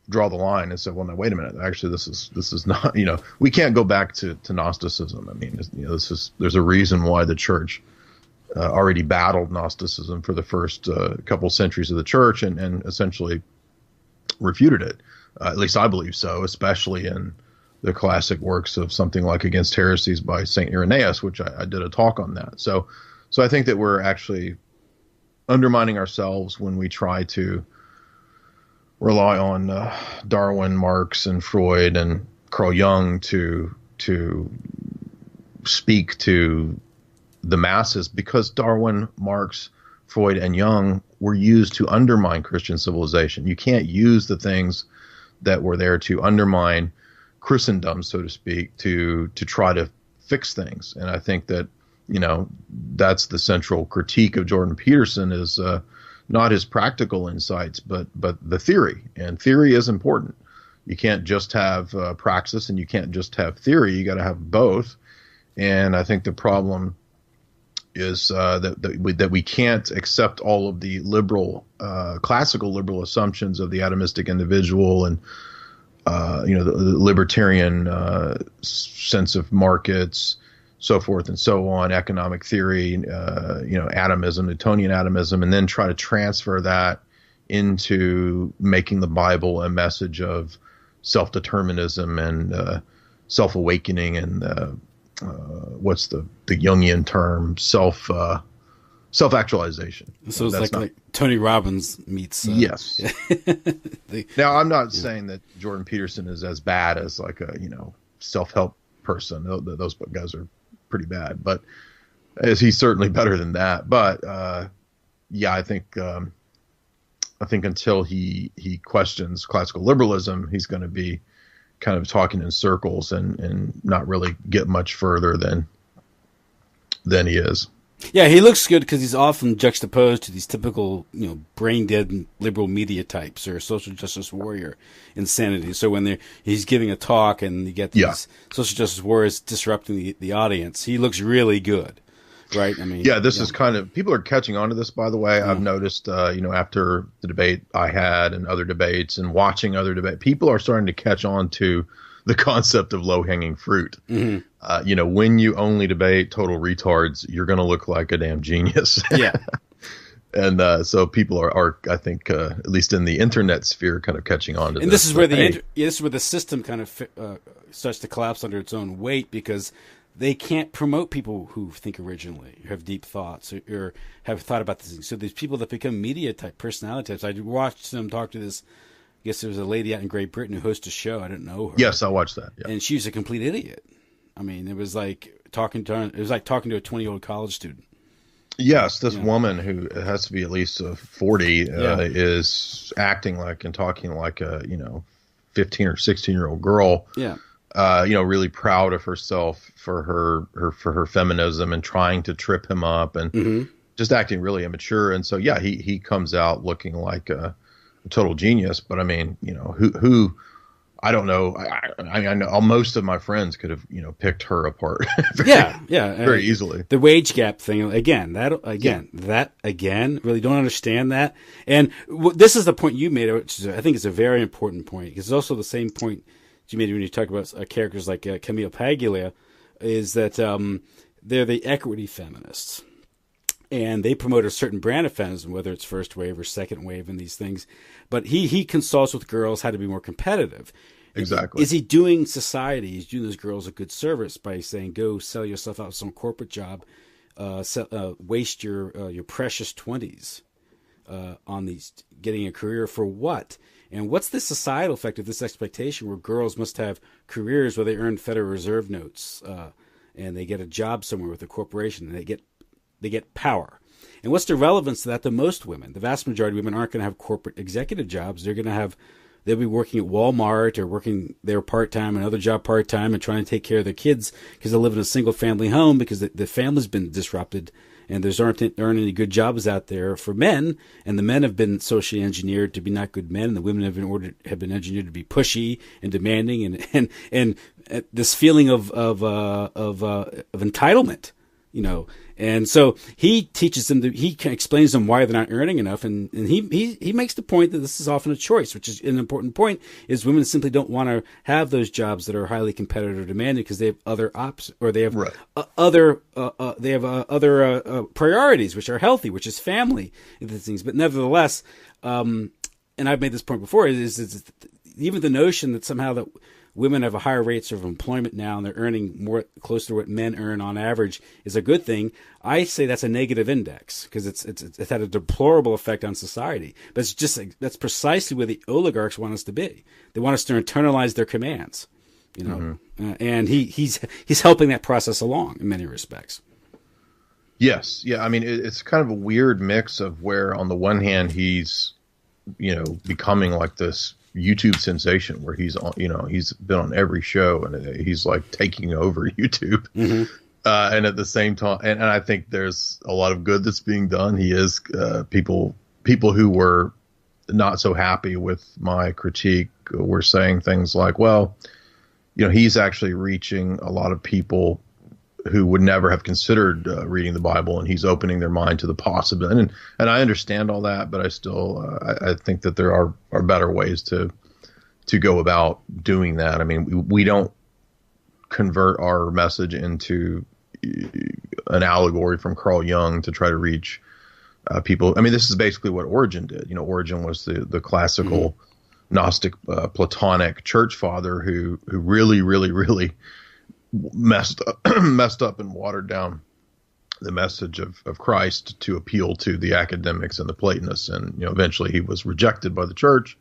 draw the line and say, well, no, wait a minute. Actually, this is not, we can't go back to Gnosticism. I mean, there's a reason why the church already battled Gnosticism for the first couple centuries of the church and essentially refuted it. At least I believe so, especially in the classic works of something like Against Heresies by St. Irenaeus, which I did a talk on that. So I think that we're actually undermining ourselves when we try to rely on Darwin, Marx, and Freud and Carl Jung to speak to the masses, because Darwin, Marx, Freud, and Jung were used to undermine Christian civilization. You can't use the things that were there to undermine Christendom, so to speak, to try to fix things. And I think that, that's the central critique of Jordan Peterson is not his practical insights, but the theory. And theory is important. You can't just have praxis and you can't just have theory. You got to have both. And I think the problem is that we can't accept all of the classical liberal assumptions of the atomistic individual and the libertarian sense of markets, so forth and so on, economic theory, atomism, Newtonian atomism, and then try to transfer that into making the Bible a message of self-determinism and self-awakening and what's the Jungian term, self-actualization. So it's like Tony Robbins meets. Yes. Now, I'm not saying that Jordan Peterson is as bad as like a self-help person. Those guys are pretty bad, but he's certainly better than that. But I think until he questions classical liberalism, he's going to be kind of talking in circles and not really get much further than he is. Yeah, he looks good because he's often juxtaposed to these typical, brain-dead liberal media types or social justice warrior insanity. So when he's giving a talk and you get these social justice warriors disrupting the audience, he looks really good, right? I mean, this is kind of, people are catching on to this, by the way. I've noticed, after the debate I had and other debates and watching other debates, people are starting to catch on to the concept of low-hanging fruit. Mm-hmm. When you only debate total retards, you're going to look like a damn genius. Yeah. And so people are I think, at least in the internet sphere, kind of catching on to this. And this is where this is where the system kind of starts to collapse under its own weight, because they can't promote people who think originally, who have deep thoughts, or have thought about these things. So these people that become media type personality types. I watched them talk to this. I guess there was a lady out in Great Britain who hosts a show. I didn't know her. Yes, I watched that. Yeah. And she was a complete idiot. I mean, it was like talking to a 20-year-old college student. Yes, this woman who has to be at least 40 is acting like and talking like a 15 or 16-year-old girl. Yeah. Really proud of herself for her feminism and trying to trip him up and just acting really immature. And so he comes out looking like a total genius. But I mean, who I don't know. I know most of my friends could have, picked her apart. very easily. The wage gap thing again. Really don't understand that. And this is the point you made, which I think is a very important point, because it's also the same point you made when you talk about characters like Camille Paglia, is that they're the equity feminists. And they promote a certain brand of feminism, whether it's first wave or second wave and these things. But he consults with girls how to be more competitive. Exactly. Is he doing society? He's doing those girls a good service by saying, go sell yourself out some corporate job, waste your precious 20s on these, getting a career for what? And what's the societal effect of this expectation where girls must have careers where they earn Federal Reserve notes and they get a job somewhere with a corporation and they get power? And what's the relevance to that to most women? The vast majority of women aren't going to have corporate executive jobs. They'll be working at Walmart or working there part-time, another job part-time, and trying to take care of their kids because they live in a single-family home because the family's been disrupted and there aren't any good jobs out there for men, and the men have been socially engineered to be not good men, and the women have been engineered to be pushy and demanding and this feeling of entitlement. And so he teaches them he explains them why they're not earning enough. And he makes the point that this is often a choice, which is an important point, is women simply don't want to have those jobs that are highly competitive or demanding because they have other options, or they have other priorities, which are healthy, which is family and these things. But nevertheless, and I've made this point before, is even the notion that somehow that women have a higher rates of employment now and they're earning more close to what men earn on average is a good thing. I say that's a negative index because it's had a deplorable effect on society. But it's just that's precisely where the oligarchs want us to be. They want us to internalize their commands, and he's helping that process along in many respects. Yes, yeah. I mean, it's kind of a weird mix of where on the one hand he's becoming like this YouTube sensation where he's been on every show and he's like taking over YouTube. And at the same time, and I think there's a lot of good that's being done. He is people who were not so happy with my critique were saying things like, well, he's actually reaching a lot of people who would never have considered reading the Bible, and he's opening their mind to the possibility. And I understand all that, but I still I think that there are better ways to go about doing that. I mean, we don't convert our message into an allegory from Carl Jung to try to reach people. I mean, this is basically what Origen did. Origen was the classical Gnostic Platonic church father who really, really, really messed up and watered down the message of Christ to appeal to the academics and the Platonists, and eventually he was rejected by the church,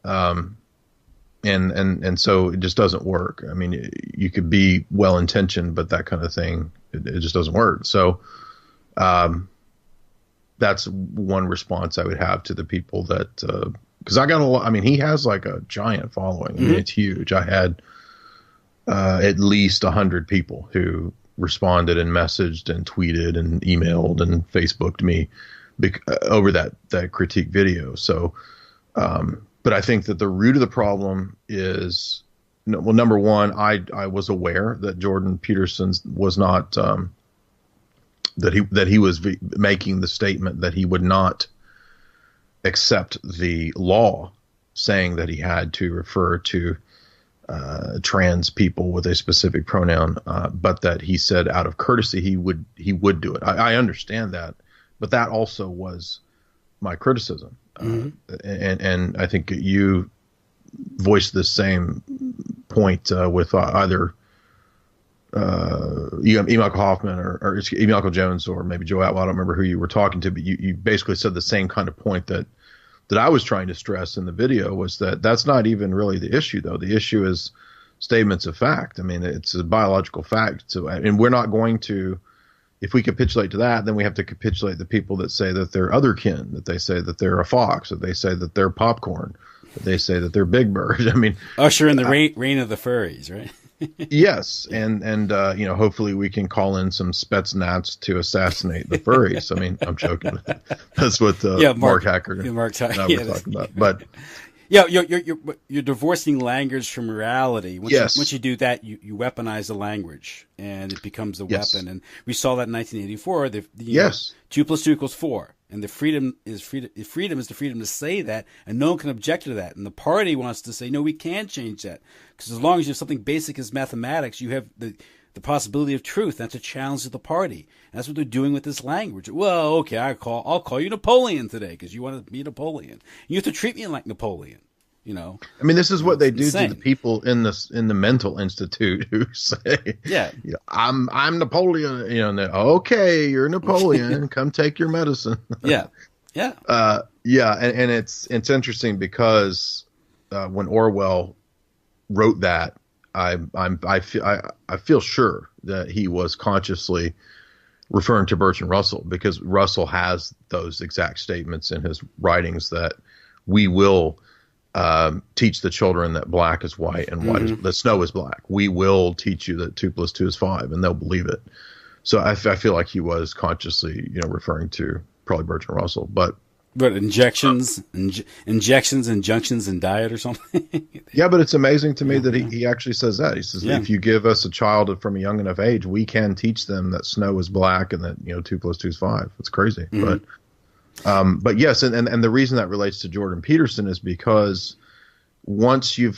and so it just doesn't work. I mean, you could be well intentioned, but that kind of thing it just doesn't work. So that's one response I would have to the people that because I got a lot. I mean, he has like a giant following. I mean, it's huge. I had at least 100 people who responded and messaged and tweeted and emailed and Facebooked me over that critique video. So, but I think that the root of the problem is, well, number one, I was aware that Jordan Peterson was not, that he was making the statement that he would not accept the law saying that he had to refer to trans people with a specific pronoun, but that he said out of courtesy he would do it. I understand that, But that also was my criticism. And I think you voiced the same point with either Michael Hoffman or Michael Jones or maybe Joe Atwell. I don't remember who you were talking to, but you basically said the same kind of point that I was trying to stress in the video, was that that's not even really the issue, though. The issue is statements of fact. I mean, it's a biological fact. So, and we're not going to, if we capitulate to that, then we have to capitulate the people that say that they're otherkin, that they say that they're a fox, that they say that they're popcorn, that they say that they're Big Bird. I mean, usher in the reign of the furries, right? Yes, and hopefully we can call in some Spetsnaz to assassinate the furries. I mean, I'm joking. That's what Mark Hacker and I were talking about. But yeah, you're divorcing language from reality. Once you do that, you weaponize the language, and it becomes a weapon. And we saw that in 1984. 2 + 2 = 4. And the freedom is the freedom to say that, and no one can object to that. And the party wants to say, no, we can't change that, because as long as you have something basic as mathematics, you have the possibility of truth. That's a challenge to the party. And that's what they're doing with this language. Well, okay, I'll call you Napoleon today because you want to be Napoleon. You have to treat me like Napoleon. You know, I mean, this is what they do to the people in the mental institute who say, I'm Napoleon, and they're, okay, you're Napoleon, come take your medicine. And it's interesting because when Orwell wrote that, I feel sure that he was consciously referring to Bertrand Russell, because Russell has those exact statements in his writings that we will teach the children that black is white and that snow is black. We will teach you that 2 + 2 = 5, and they'll believe it. So I feel like he was consciously, referring to probably Bertrand Russell, but injections, injunctions, and diet or something. Yeah, but it's amazing to me that he actually says that. He says, if you give us a child from a young enough age, we can teach them that snow is black and that 2 + 2 = 5. It's crazy, But yes, and the reason that relates to Jordan Peterson is because once the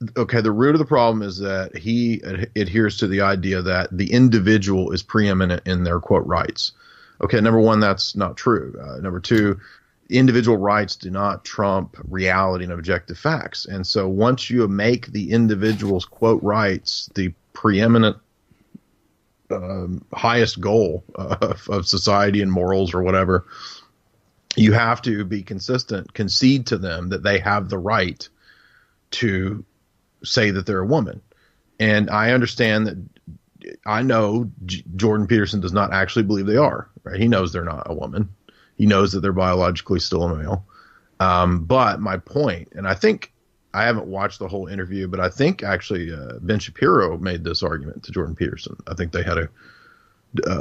root of the problem is that he adheres to the idea that the individual is preeminent in their quote rights. Okay, number one, that's not true. Number two, individual rights do not trump reality and objective facts. And so once you make the individual's quote rights the preeminent highest goal of society and morals or whatever, you have to be consistent, concede to them that they have the right to say that they're a woman. And I understand that. I know Jordan Peterson does not actually believe they are, right? He knows they're not a woman. He knows that they're biologically still a male. But my point, and I think I haven't watched the whole interview, but I think actually Ben Shapiro made this argument to Jordan Peterson. I think they had a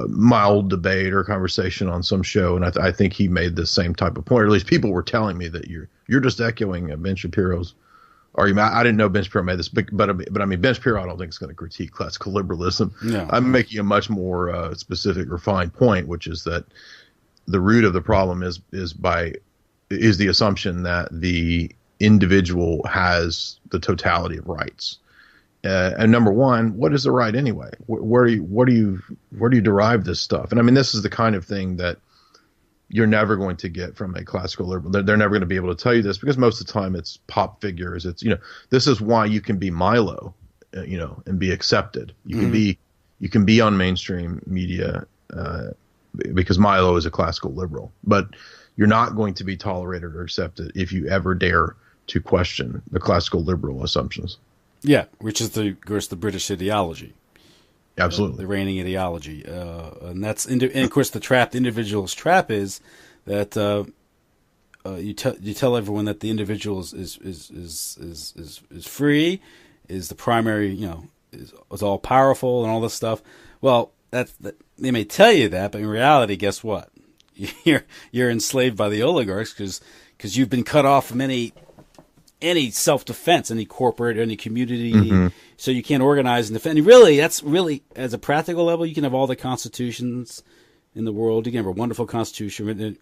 mild debate or conversation on some show, and I think he made the same type of point. Or at least people were telling me that you're just echoing Ben Shapiro's argument. I didn't know Ben Shapiro made this, but I mean, Ben Shapiro I don't think is going to critique classical liberalism. No. I'm making a much more specific, refined point, which is that the root of the problem is the assumption that the individual has the totality of rights. And number one, what is the right anyway? Where do you derive this stuff? And I mean, this is the kind of thing that you're never going to get from a classical liberal. They're never going to be able to tell you this, because most of the time it's pop figures. It's, this is why you can be Milo, and be accepted. You can be on mainstream media, because Milo is a classical liberal, but you're not going to be tolerated or accepted if you ever dare to question the classical liberal assumptions. Yeah, which is of course the British ideology. Absolutely, the reigning ideology, and that's and of course the individual's trap is that you tell everyone that the individual is free, is the primary, is all powerful and all this stuff. Well, they may tell you that, but in reality, guess what? You're enslaved by the oligarchs because you've been cut off from any self-defense, any corporate, any community, so you can't organize and defend. And really, that's really, as a practical level, you can have all the constitutions in the world. You can have a wonderful constitution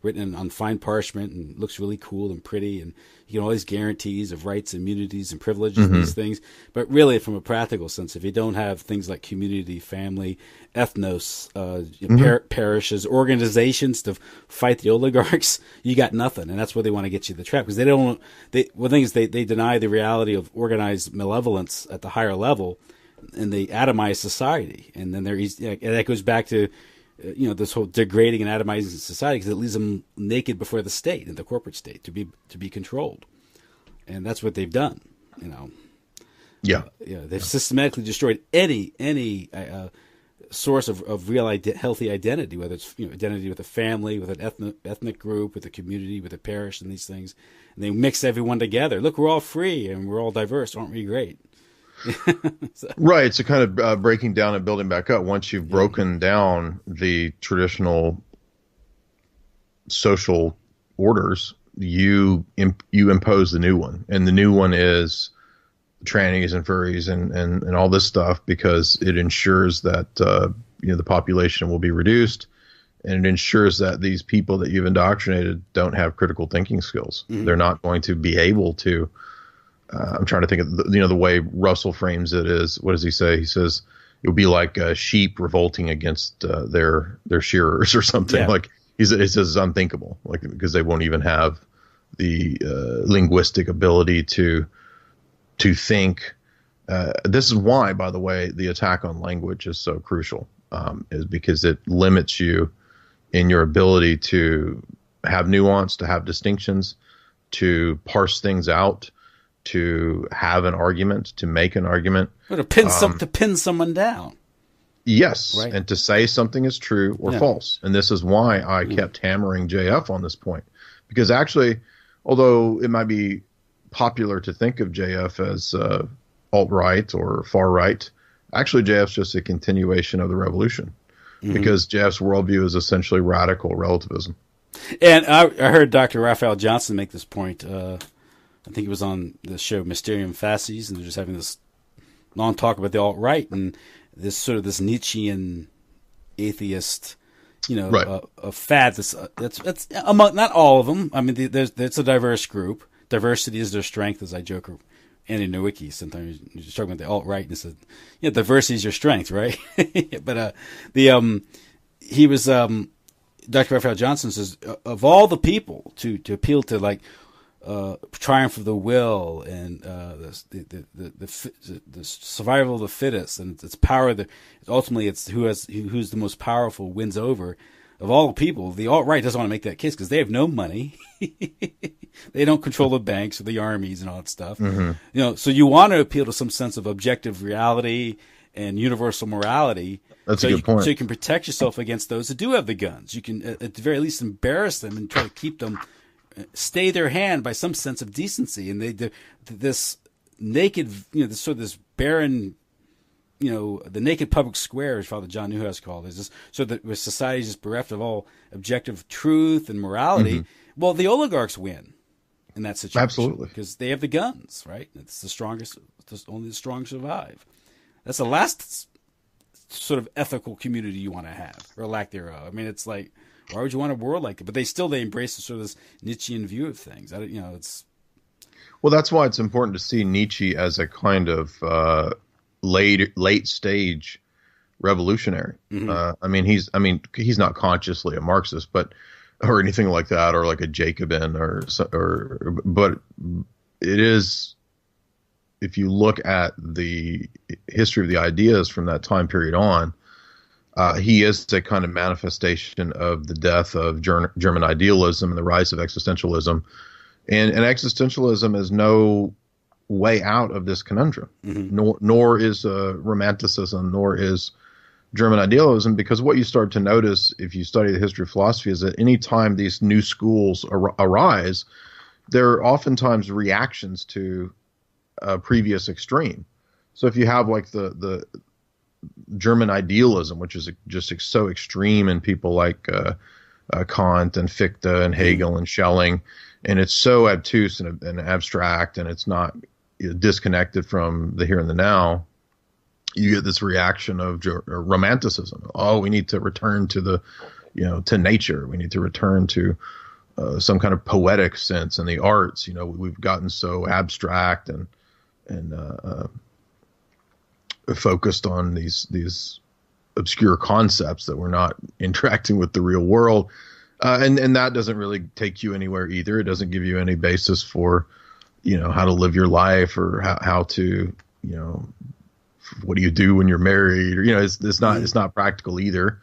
written on fine parchment and looks really cool and pretty, and you get all these guarantees of rights, immunities, and privileges and these things. But really, from a practical sense, if you don't have things like community, family, ethnos, parishes, organizations to fight the oligarchs, you got nothing. And that's where they want to get you the trap, because the thing is they deny the reality of organized malevolence at the higher level, and they atomize society. And then and that goes back to this whole degrading and atomizing society, because it leaves them naked before the state and the corporate state to be controlled. And that's what they've done. They've systematically destroyed any source of real healthy identity, whether it's identity with a family, with an ethnic group, with a community, with a parish, and these things. And they mix everyone together. Look, we're all free and we're all diverse. Aren't we great? Right. It's a kind of breaking down and building back up. Once you've broken down the traditional social orders, you impose the new one, and the new one is trannies and furries and all this stuff, because it ensures that the population will be reduced, and it ensures that these people that you've indoctrinated don't have critical thinking skills. They're not going to be able to. I'm trying to think of the way Russell frames it is. What does he say? He says it would be like sheep revolting against their shearers or something. Yeah. Like he says it's unthinkable, like, because they won't even have the linguistic ability to think. This is why, by the way, the attack on language is so crucial, is because it limits you in your ability to have nuance, to have distinctions, to parse things out, to have an argument, to make an argument, or to pin someone down. Yes, right. And to say something is true or false. And this is why I kept hammering JF on this point, because actually, although it might be popular to think of JF as alt-right or far-right, actually JF's just a continuation of the revolution, because JF's worldview is essentially radical relativism. And I heard Dr. Raphael Johnson make this point. I think it was on the show Mysterium Fasces, and they're just having this long talk about the alt-right and this sort of this Nietzschean atheist, a fad. That's among, not all of them. I mean, it's a diverse group. Diversity is their strength, as I joke. Andy Nowicki sometimes you're just talking about the alt-right and said, diversity is your strength, right? But he was Dr. Raphael Johnson says, of all the people to appeal to, like, triumph of the will and the survival of the fittest, and its power. Ultimately, it's who's the most powerful wins over. Of all the people, the alt-right doesn't want to make that case because they have no money. They don't control the banks or the armies and all that stuff. So you want to appeal to some sense of objective reality and universal morality. That's a good point. So you can protect yourself against those that do have the guns. You can, at the very least, embarrass them and try to keep them. Stay their hand by some sense of decency, and this naked, this barren, the naked public square, as Father John Newhouse called it, is this, so that where society is just bereft of all objective truth and morality. Well, the oligarchs win in that situation, absolutely, because they have the guns, right? It's the strongest. Only the strong survive. That's the last sort of ethical community you want to have, or lack thereof. I mean, it's like, why would you want a world like that? But they embrace sort of this Nietzschean view of things. It's. Well, that's why it's important to see Nietzsche as a kind of late stage revolutionary. He's not consciously a Marxist, or anything like that, or like a Jacobin, but it is. If you look at the history of the ideas from that time period on. He is a kind of manifestation of the death of German idealism and the rise of existentialism. And existentialism is no way out of this conundrum, nor is romanticism, nor is German idealism, because what you start to notice if you study the history of philosophy is that any time these new schools arise, they're oftentimes reactions to a previous extreme. So if you have like the German idealism, which is just so extreme in people like Kant and Fichte and Hegel and Schelling, and it's so obtuse and abstract, and it's not disconnected from the here and the now. you get this reaction of romanticism. Oh, we need to return to to nature. We need to return to some kind of poetic sense in the arts. We've gotten so abstract and focused on these obscure concepts that we're not interacting with the real world. And that doesn't really take you anywhere either. It doesn't give you any basis for, how to live your life, or how to, what do you do when you're married, or, it's not practical either.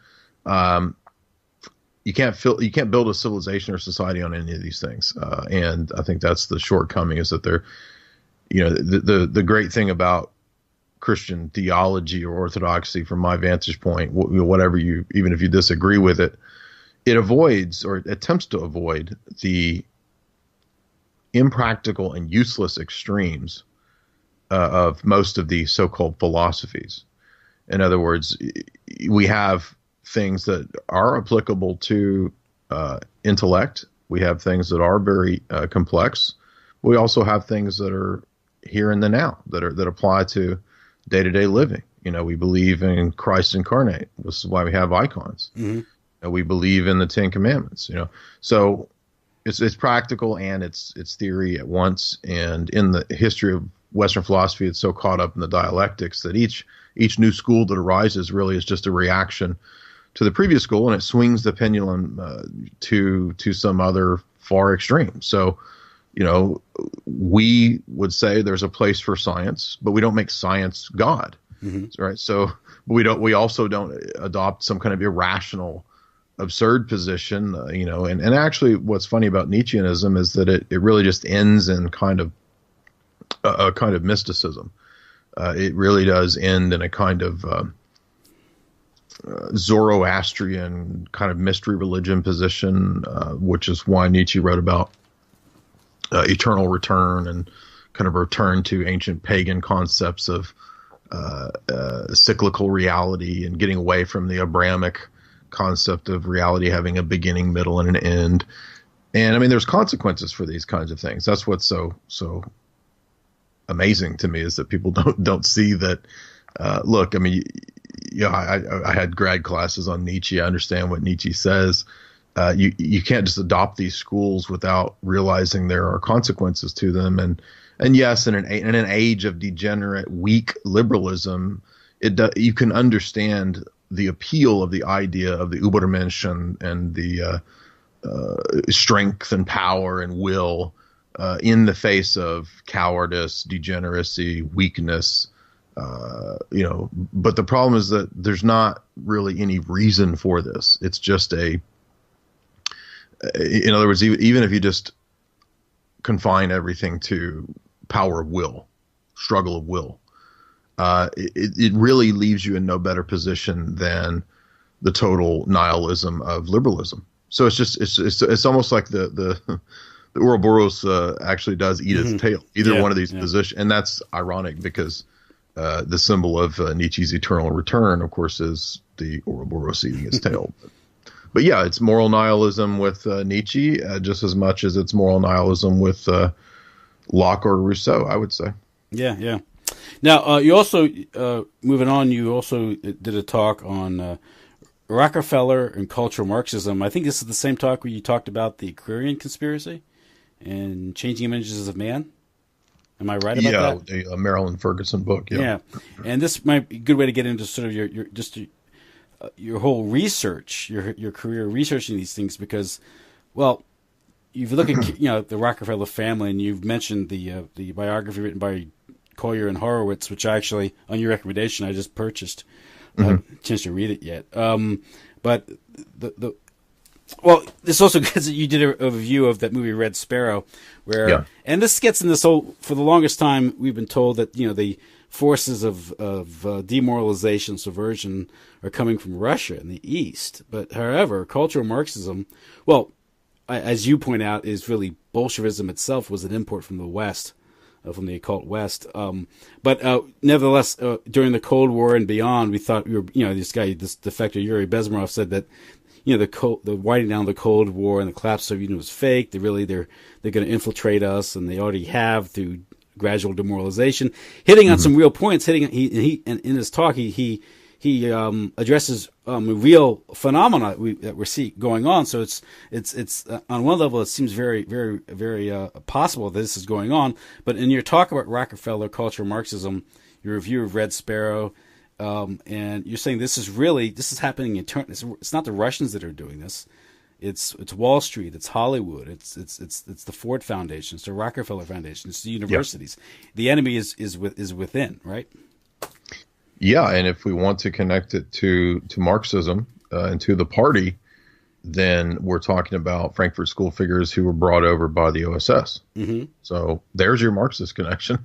You can't build a civilization or society on any of these things. And I think that's the shortcoming, is that they're, the great thing about Christian theology or orthodoxy, from my vantage point, even if you disagree with it, it avoids, or attempts to avoid, the impractical and useless extremes of most of the so-called philosophies. In other words, we have things that are applicable to intellect. We have things that are very complex. We also have things that are here and the now, that apply to day-to-day living. We believe in Christ incarnate. This is why we have icons. Mm-hmm. We believe in the Ten Commandments. So it's practical and it's theory at once. And in the history of Western philosophy, it's so caught up in the dialectics that each new school that arises really is just a reaction to the previous school, and it swings the pendulum to some other far extreme. So, we would say there's a place for science, but we don't make science God, mm-hmm. right? So we also don't adopt some kind of irrational, absurd position, and actually what's funny about Nietzscheanism is that it really just ends in kind of a kind of mysticism. It really does end in a kind of Zoroastrian kind of mystery religion position, which is why Nietzsche wrote about eternal return and kind of return to ancient pagan concepts of cyclical reality, and getting away from the Abrahamic concept of reality having a beginning, middle, and an end. And I mean, there's consequences for these kinds of things. That's what's so amazing to me, is that people don't see that. Look, I mean, I had grad classes on Nietzsche. I understand what Nietzsche says. You can't just adopt these schools without realizing there are consequences to them. And yes, in an age of degenerate, weak liberalism, you can understand the appeal of the idea of the Übermensch and the strength and power and will in the face of cowardice, degeneracy, weakness. But the problem is that there's not really any reason for this. It's just in other words, even if you just confine everything to power of will, struggle of will, it really leaves you in no better position than the total nihilism of liberalism. So it's almost like the Ouroboros actually does eat its tail, either one of these positions. And that's ironic, because the symbol of Nietzsche's eternal return, of course, is the Ouroboros eating its tail. But yeah, it's moral nihilism with Nietzsche just as much as it's moral nihilism with Locke or Rousseau, I would say. Yeah. Now, you also, moving on, you also did a talk on Rockefeller and cultural Marxism. I think this is the same talk where you talked about the Aquarian conspiracy and changing images of man. Am I right about that? Yeah, the Marilyn Ferguson book. Yeah, and this might be a good way to get into sort of your whole research, your career researching these things, because, well, if you look at the Rockefeller family, and you've mentioned the biography written by Collier and Horowitz, which actually, on your recommendation, I just purchased. I haven't had a chance to read it yet. But well, this also gets you did a review of that movie Red Sparrow, where and this gets in this whole. For the longest time, we've been told that the forces of demoralization, subversion are coming from Russia in the East. But however, cultural Marxism, well, as you point out, is really Bolshevism itself was an import from the West. From the occult West, but nevertheless, during the Cold War and beyond, we thought this defector Yuri Bezmenov said that the winding down of the Cold War and the collapse of the Soviet Union was fake. They're going to infiltrate us, and they already have through gradual demoralization, hitting on some real points. He in his talk he addresses real phenomena that we're seeing going on. So it's on one level it seems very very very possible that this is going on. But in your talk about Rockefeller cultural Marxism, your review of Red Sparrow, and you're saying this is happening it's not the Russians that are doing this. It's Wall Street, it's Hollywood, it's the Ford Foundation, it's the Rockefeller Foundation, it's the universities. Yeah. The enemy is within, right? Yeah, and if we want to connect it to Marxism and to the party, then we're talking about Frankfurt School figures who were brought over by the OSS. Mm-hmm. So there's your Marxist connection,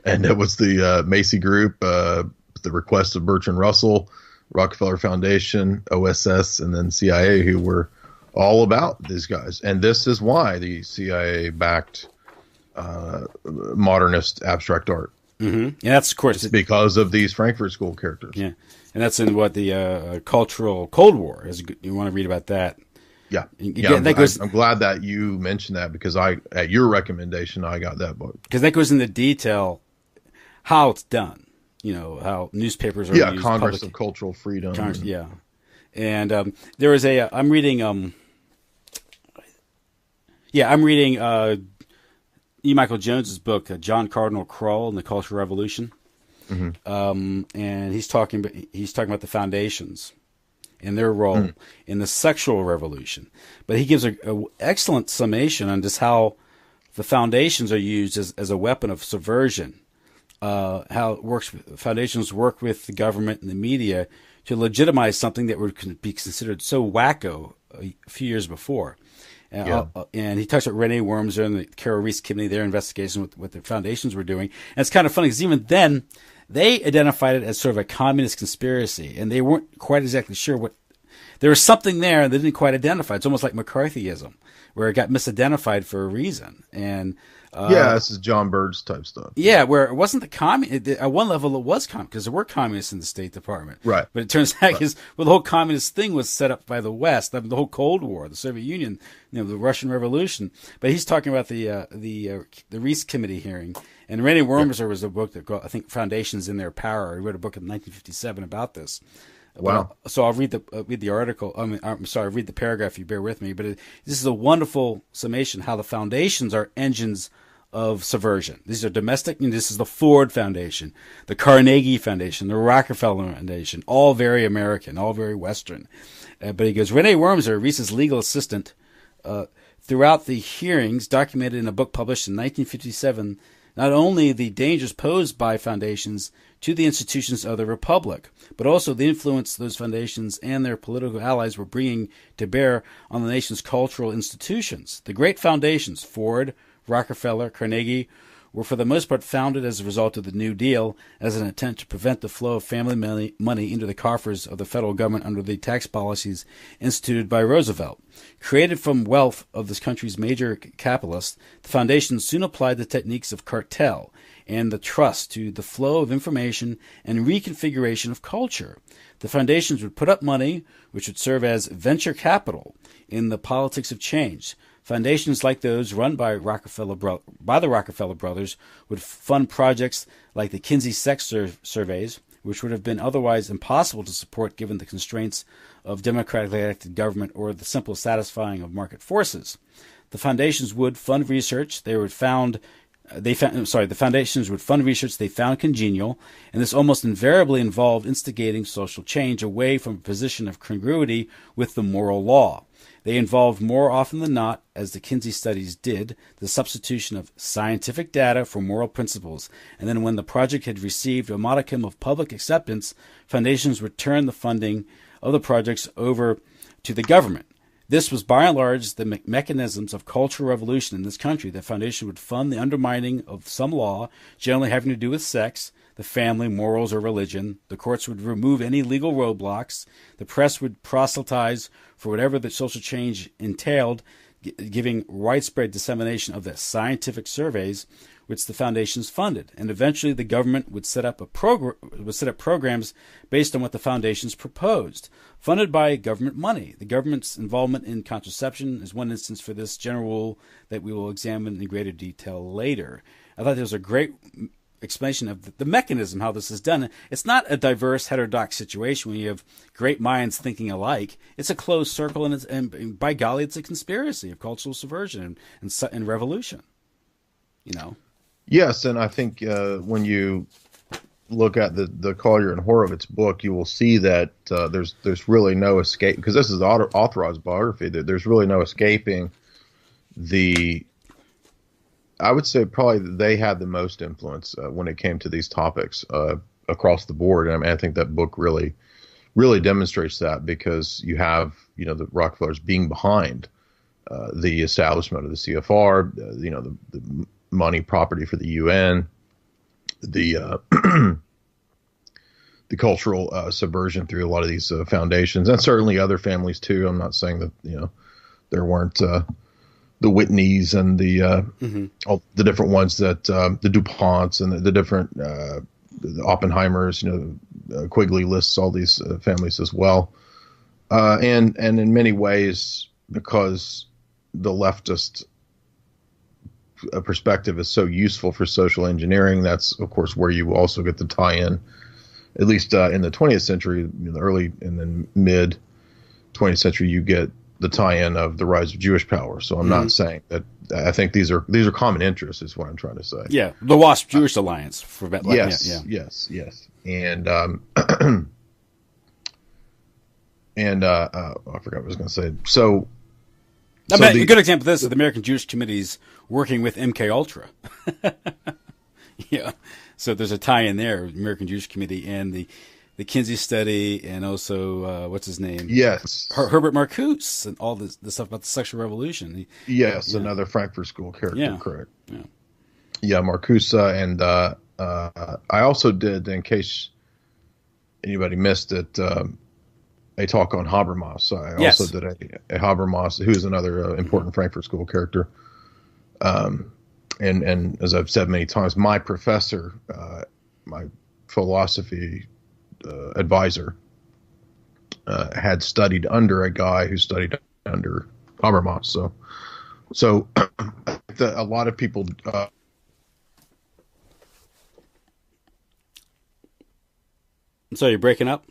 and it was the Macy Group, the request of Bertrand Russell, Rockefeller Foundation, OSS, and then CIA, who were all about these guys. And this is why the CIA backed modernist abstract art. Mm-hmm. And that's, of course, it's because of these Frankfurt School characters. Yeah, and that's in what the cultural Cold War is. You want to read about that? Yeah, I'm glad that you mentioned that, because at your recommendation, I got that book, because that goes into detail how it's done. You know, how newspapers are used. Congress of Cultural Freedom. And there is I'm reading E. Michael Jones's book, John Cardinal Krall and the Cultural Revolution. Mm-hmm. And he's talking about the foundations and their role in the sexual revolution. But he gives a excellent summation on just how the foundations are used as a weapon of subversion. How it works. Foundations work with the government and the media to legitimize something that would be considered so wacko a few years before. And he touched on Renee Wormser and the Carol Reese Committee, their investigation with what the foundations were doing. And it's kind of funny because even then, they identified it as sort of a communist conspiracy, and they weren't quite exactly sure what. There was something there they didn't quite identify. It's almost like McCarthyism, where it got misidentified for a reason. And this is John Bird's type stuff. Yeah, where it wasn't at one level it was communist, because there were communists in the State Department. Right. But it turns out the whole communist thing was set up by the West, the whole Cold War, the Soviet Union, the Russian Revolution. But he's talking about the Reese Committee hearing. And Renee Wormser was a book that I think Foundations in Their Power. He wrote a book in 1957 about this. Wow. So I'll read the article. I'll read the paragraph. You bear with me, but this is a wonderful summation how the foundations are engines of subversion. These are domestic, and this is the Ford Foundation, the Carnegie Foundation, the Rockefeller Foundation, all very American, all very Western. But he goes, Renee Wormser, Reese's legal assistant, throughout the hearings, documented in a book published in 1957, not only the dangers posed by foundations to the institutions of the Republic, but also the influence those foundations and their political allies were bringing to bear on the nation's cultural institutions. The great foundations, Ford, Rockefeller, Carnegie, were for the most part founded as a result of the New Deal as an attempt to prevent the flow of family money into the coffers of the federal government under the tax policies instituted by Roosevelt. Created from wealth of this country's major capitalists, the foundations soon applied the techniques of cartel and the trust to the flow of information and reconfiguration of culture. The foundations would put up money, which would serve as venture capital in the politics of change. Foundations like those run by the Rockefeller brothers would fund projects like the Kinsey sex surveys, which would have been otherwise impossible to support given the constraints of democratically elected government or the simple satisfying of market forces. The foundations would fund research the foundations would fund research they found congenial, and this almost invariably involved instigating social change away from a position of congruity with the moral law. They involved more often than not, as the Kinsey studies did, the substitution of scientific data for moral principles, and then when the project had received a modicum of public acceptance, foundations would turn the funding of the projects over to the government. This was by and large the mechanisms of cultural revolution in this country. The foundation would fund the undermining of some law, generally having to do with sex, the family, morals, or religion. The courts would remove any legal roadblocks. The press would proselytize for whatever the social change entailed, giving widespread dissemination of the scientific surveys, which the foundations funded, and eventually the government would set up programs based on what the foundations proposed, funded by government money. The government's involvement in contraception is one instance for this general rule that we will examine in greater detail later. I thought there was a great explanation of the mechanism, how this is done. It's not a diverse, heterodox situation where you have great minds thinking alike. It's a closed circle, and by golly, it's a conspiracy of cultural subversion and revolution. You know. Yes, and I think when you look at the Collier and Horowitz book, you will see that there's really no escape, because this is authorized biography. That there's really no escaping the. I would say probably they had the most influence when it came to these topics across the board. And I think that book really demonstrates that, because you have, the Rockefellers being behind the establishment of the CFR, the money property for the UN, the the cultural subversion through a lot of these foundations, and certainly other families too. I'm not saying that, there weren't the Whitneys and the all the different ones that the DuPonts and the different the Oppenheimers, Quigley lists all these families as well, and in many ways, because the leftist perspective is so useful for social engineering, that's of course where you also get the tie-in, at least in the 20th century, the early and then mid 20th century, you get the tie-in of the rise of Jewish power. So I'm not saying that. I think these are common interests, is what I'm trying to say. Yeah, the WASP Jewish Alliance for yes, yeah. yes, and and I forgot what I was going to say. So, a good example of this is the American Jewish Committee's working with MK Ultra. Yeah, so there's a tie-in there, American Jewish Committee and the Kinsey study, and also what's his name? Yes, Herbert Marcuse, and all this stuff about the sexual revolution. Yes, another Frankfurt School character. Yeah. Correct. Yeah, Marcuse, and I also did, in case anybody missed it, a talk on Habermas. I also did a Habermas, who's another important Frankfurt School character. And as I've said many times, my professor, my philosophy advisor, had studied under a guy who studied under Habermas. So a lot of people. So you're breaking up?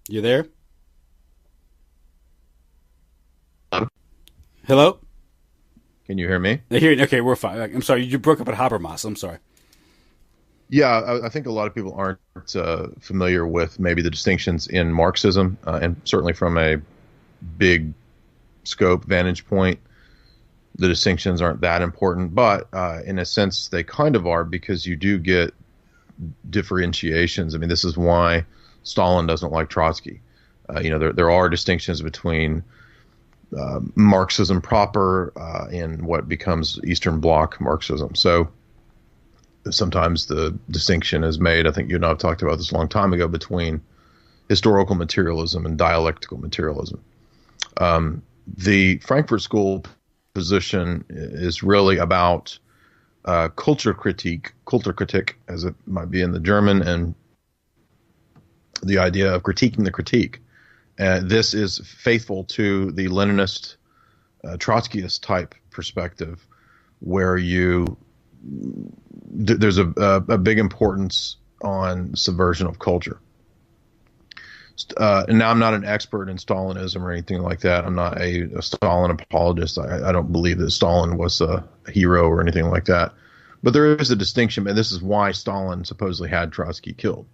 You there? Hello? Can you hear me? I hear you. Okay, we're fine. I'm sorry, you broke up at Habermas. I'm sorry. Yeah, I think a lot of people aren't familiar with maybe the distinctions in Marxism, and certainly from a big scope vantage point, the distinctions aren't that important. But in a sense, they kind of are, because you do get differentiations. I mean, this is why Stalin doesn't like Trotsky. There are distinctions between Marxism proper and what becomes Eastern Bloc Marxism. So sometimes the distinction is made, I think you and I have talked about this a long time ago, between historical materialism and dialectical materialism. The Frankfurt School position is really about culture critique, as it might be in the German, and the idea of critiquing the critique. This is faithful to the Leninist, Trotskyist type perspective, where there's a big importance on subversion of culture. And now I'm not an expert in Stalinism or anything like that. I'm not a Stalin apologist. I don't believe that Stalin was a hero or anything like that. But there is a distinction, and this is why Stalin supposedly had Trotsky killed.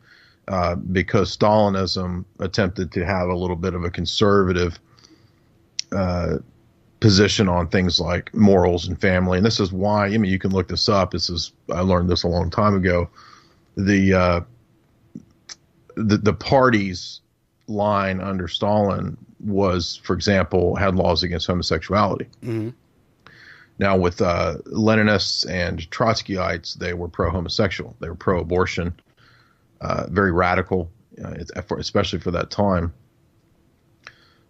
Because Stalinism attempted to have a little bit of a conservative position on things like morals and family. And this is why, you can look this up. I learned this a long time ago. The party's line under Stalin was, for example, had laws against homosexuality. Mm-hmm. Now, with Leninists and Trotskyites, they were pro-homosexual. They were pro-abortion. Very radical, especially for that time.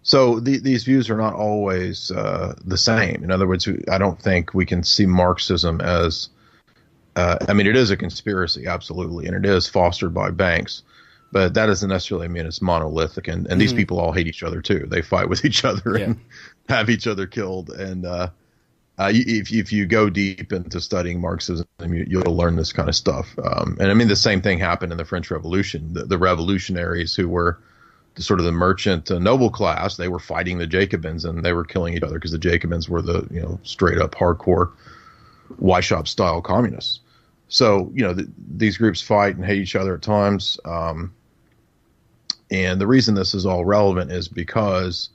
So these views are not always the same. In other words, I don't think we can see Marxism as, I mean, it is a conspiracy, absolutely, and it is fostered by banks, but that doesn't necessarily mean it's monolithic. And these people all hate each other too. They fight with each other and have each other killed. And if you go deep into studying Marxism, you'll learn this kind of stuff. And I mean, the same thing happened in the French Revolution. The revolutionaries who were sort of the merchant noble class, they were fighting the Jacobins, and they were killing each other because the Jacobins were the straight up hardcore Weishaupt style communists. So these groups fight and hate each other at times, and the reason this is all relevant is because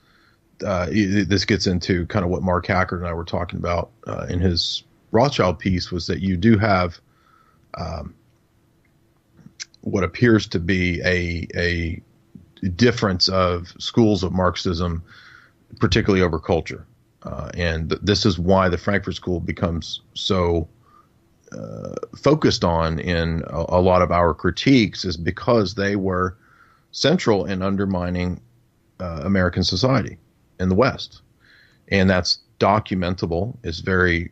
this gets into kind of what Mark Hackert and I were talking about in his Rothschild piece, was that you do have what appears to be a difference of schools of Marxism, particularly over culture. And this is why the Frankfurt School becomes so focused on in a lot of our critiques, is because they were central in undermining American society in the West. And that's documentable. It's very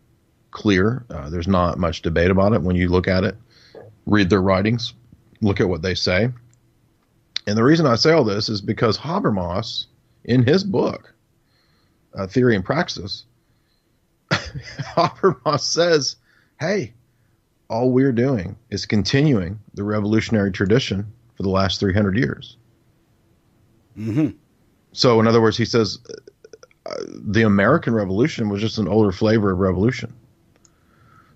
clear. There's not much debate about it when you look at it, read their writings, look at what they say. And the reason I say all this is because Habermas, in his book, Theory and Praxis, Habermas says, hey, all we're doing is continuing the revolutionary tradition for the last 300 years. Mm-hmm. So, in other words, he says the American Revolution was just an older flavor of revolution.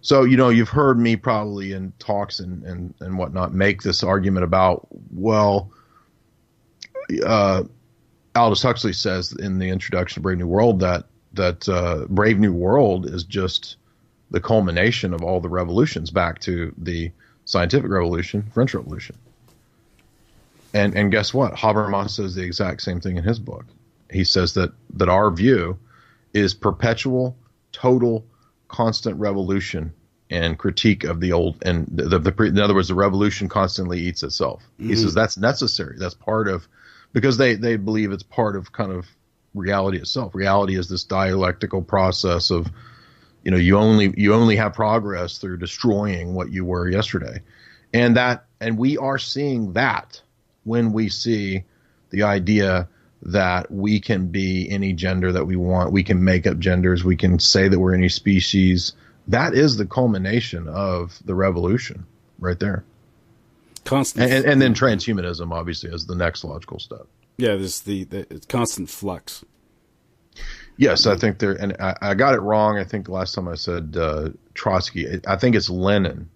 So, you've heard me probably in talks and whatnot make this argument about, well, Aldous Huxley says in the introduction to Brave New World that Brave New World is just the culmination of all the revolutions back to the scientific revolution, French Revolution. And guess what? Habermas says the exact same thing in his book. He says that our view is perpetual, total, constant revolution and critique of the old. And in other words, the revolution constantly eats itself. Mm-hmm. He says that's necessary. That's part of, because they believe it's part of kind of reality itself. Reality is this dialectical process of, you only have progress through destroying what you were yesterday. And we are seeing that when we see the idea that we can be any gender that we want. We can make up genders. We can say that we're any species. That is the culmination of the revolution right there. Constant. And then transhumanism, obviously, is the next logical step. Yeah, this it's constant flux. Yes, I think there, and I got it wrong. I think the last time I said Trotsky. I think it's Lenin.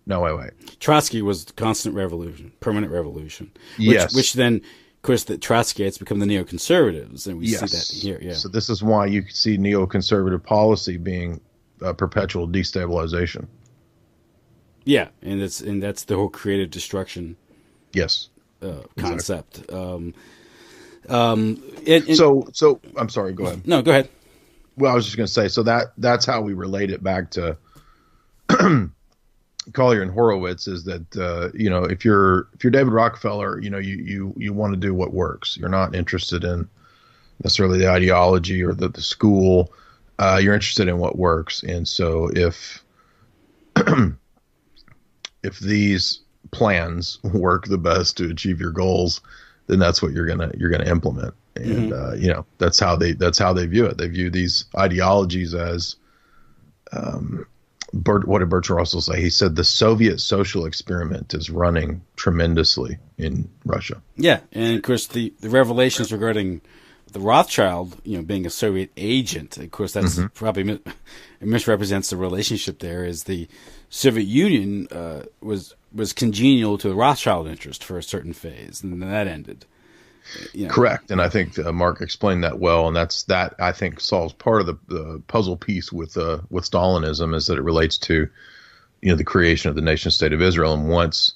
No, wait. Trotsky was constant revolution, permanent revolution. Yes. Which then, of course, the Trotskyites become the neoconservatives, and we see that here. Yeah. So this is why you see neoconservative policy being perpetual destabilization. Yeah, and that's the whole creative destruction. Yes. Concept. Exactly. So I'm sorry. Go ahead. No, go ahead. Well, I was just going to say, so that's how we relate it back to Collier and Horowitz, is that if you're David Rockefeller, you want to do what works. You're not interested in necessarily the ideology or the school. You're interested in what works. And so if these plans work the best to achieve your goals, then that's what you're gonna implement. And that's how they view it. They view these ideologies as what did Bertrand Russell say? He said the Soviet social experiment is running tremendously in Russia. Yeah, and of course the revelations regarding the Rothschild, being a Soviet agent, of course that's probably it misrepresents the relationship there. Is the Soviet Union was congenial to the Rothschild interest for a certain phase, and then that ended. Correct, and I think Mark explained that well, and that I think solves part of the puzzle piece with Stalinism, is that it relates to the creation of the nation state of Israel, and once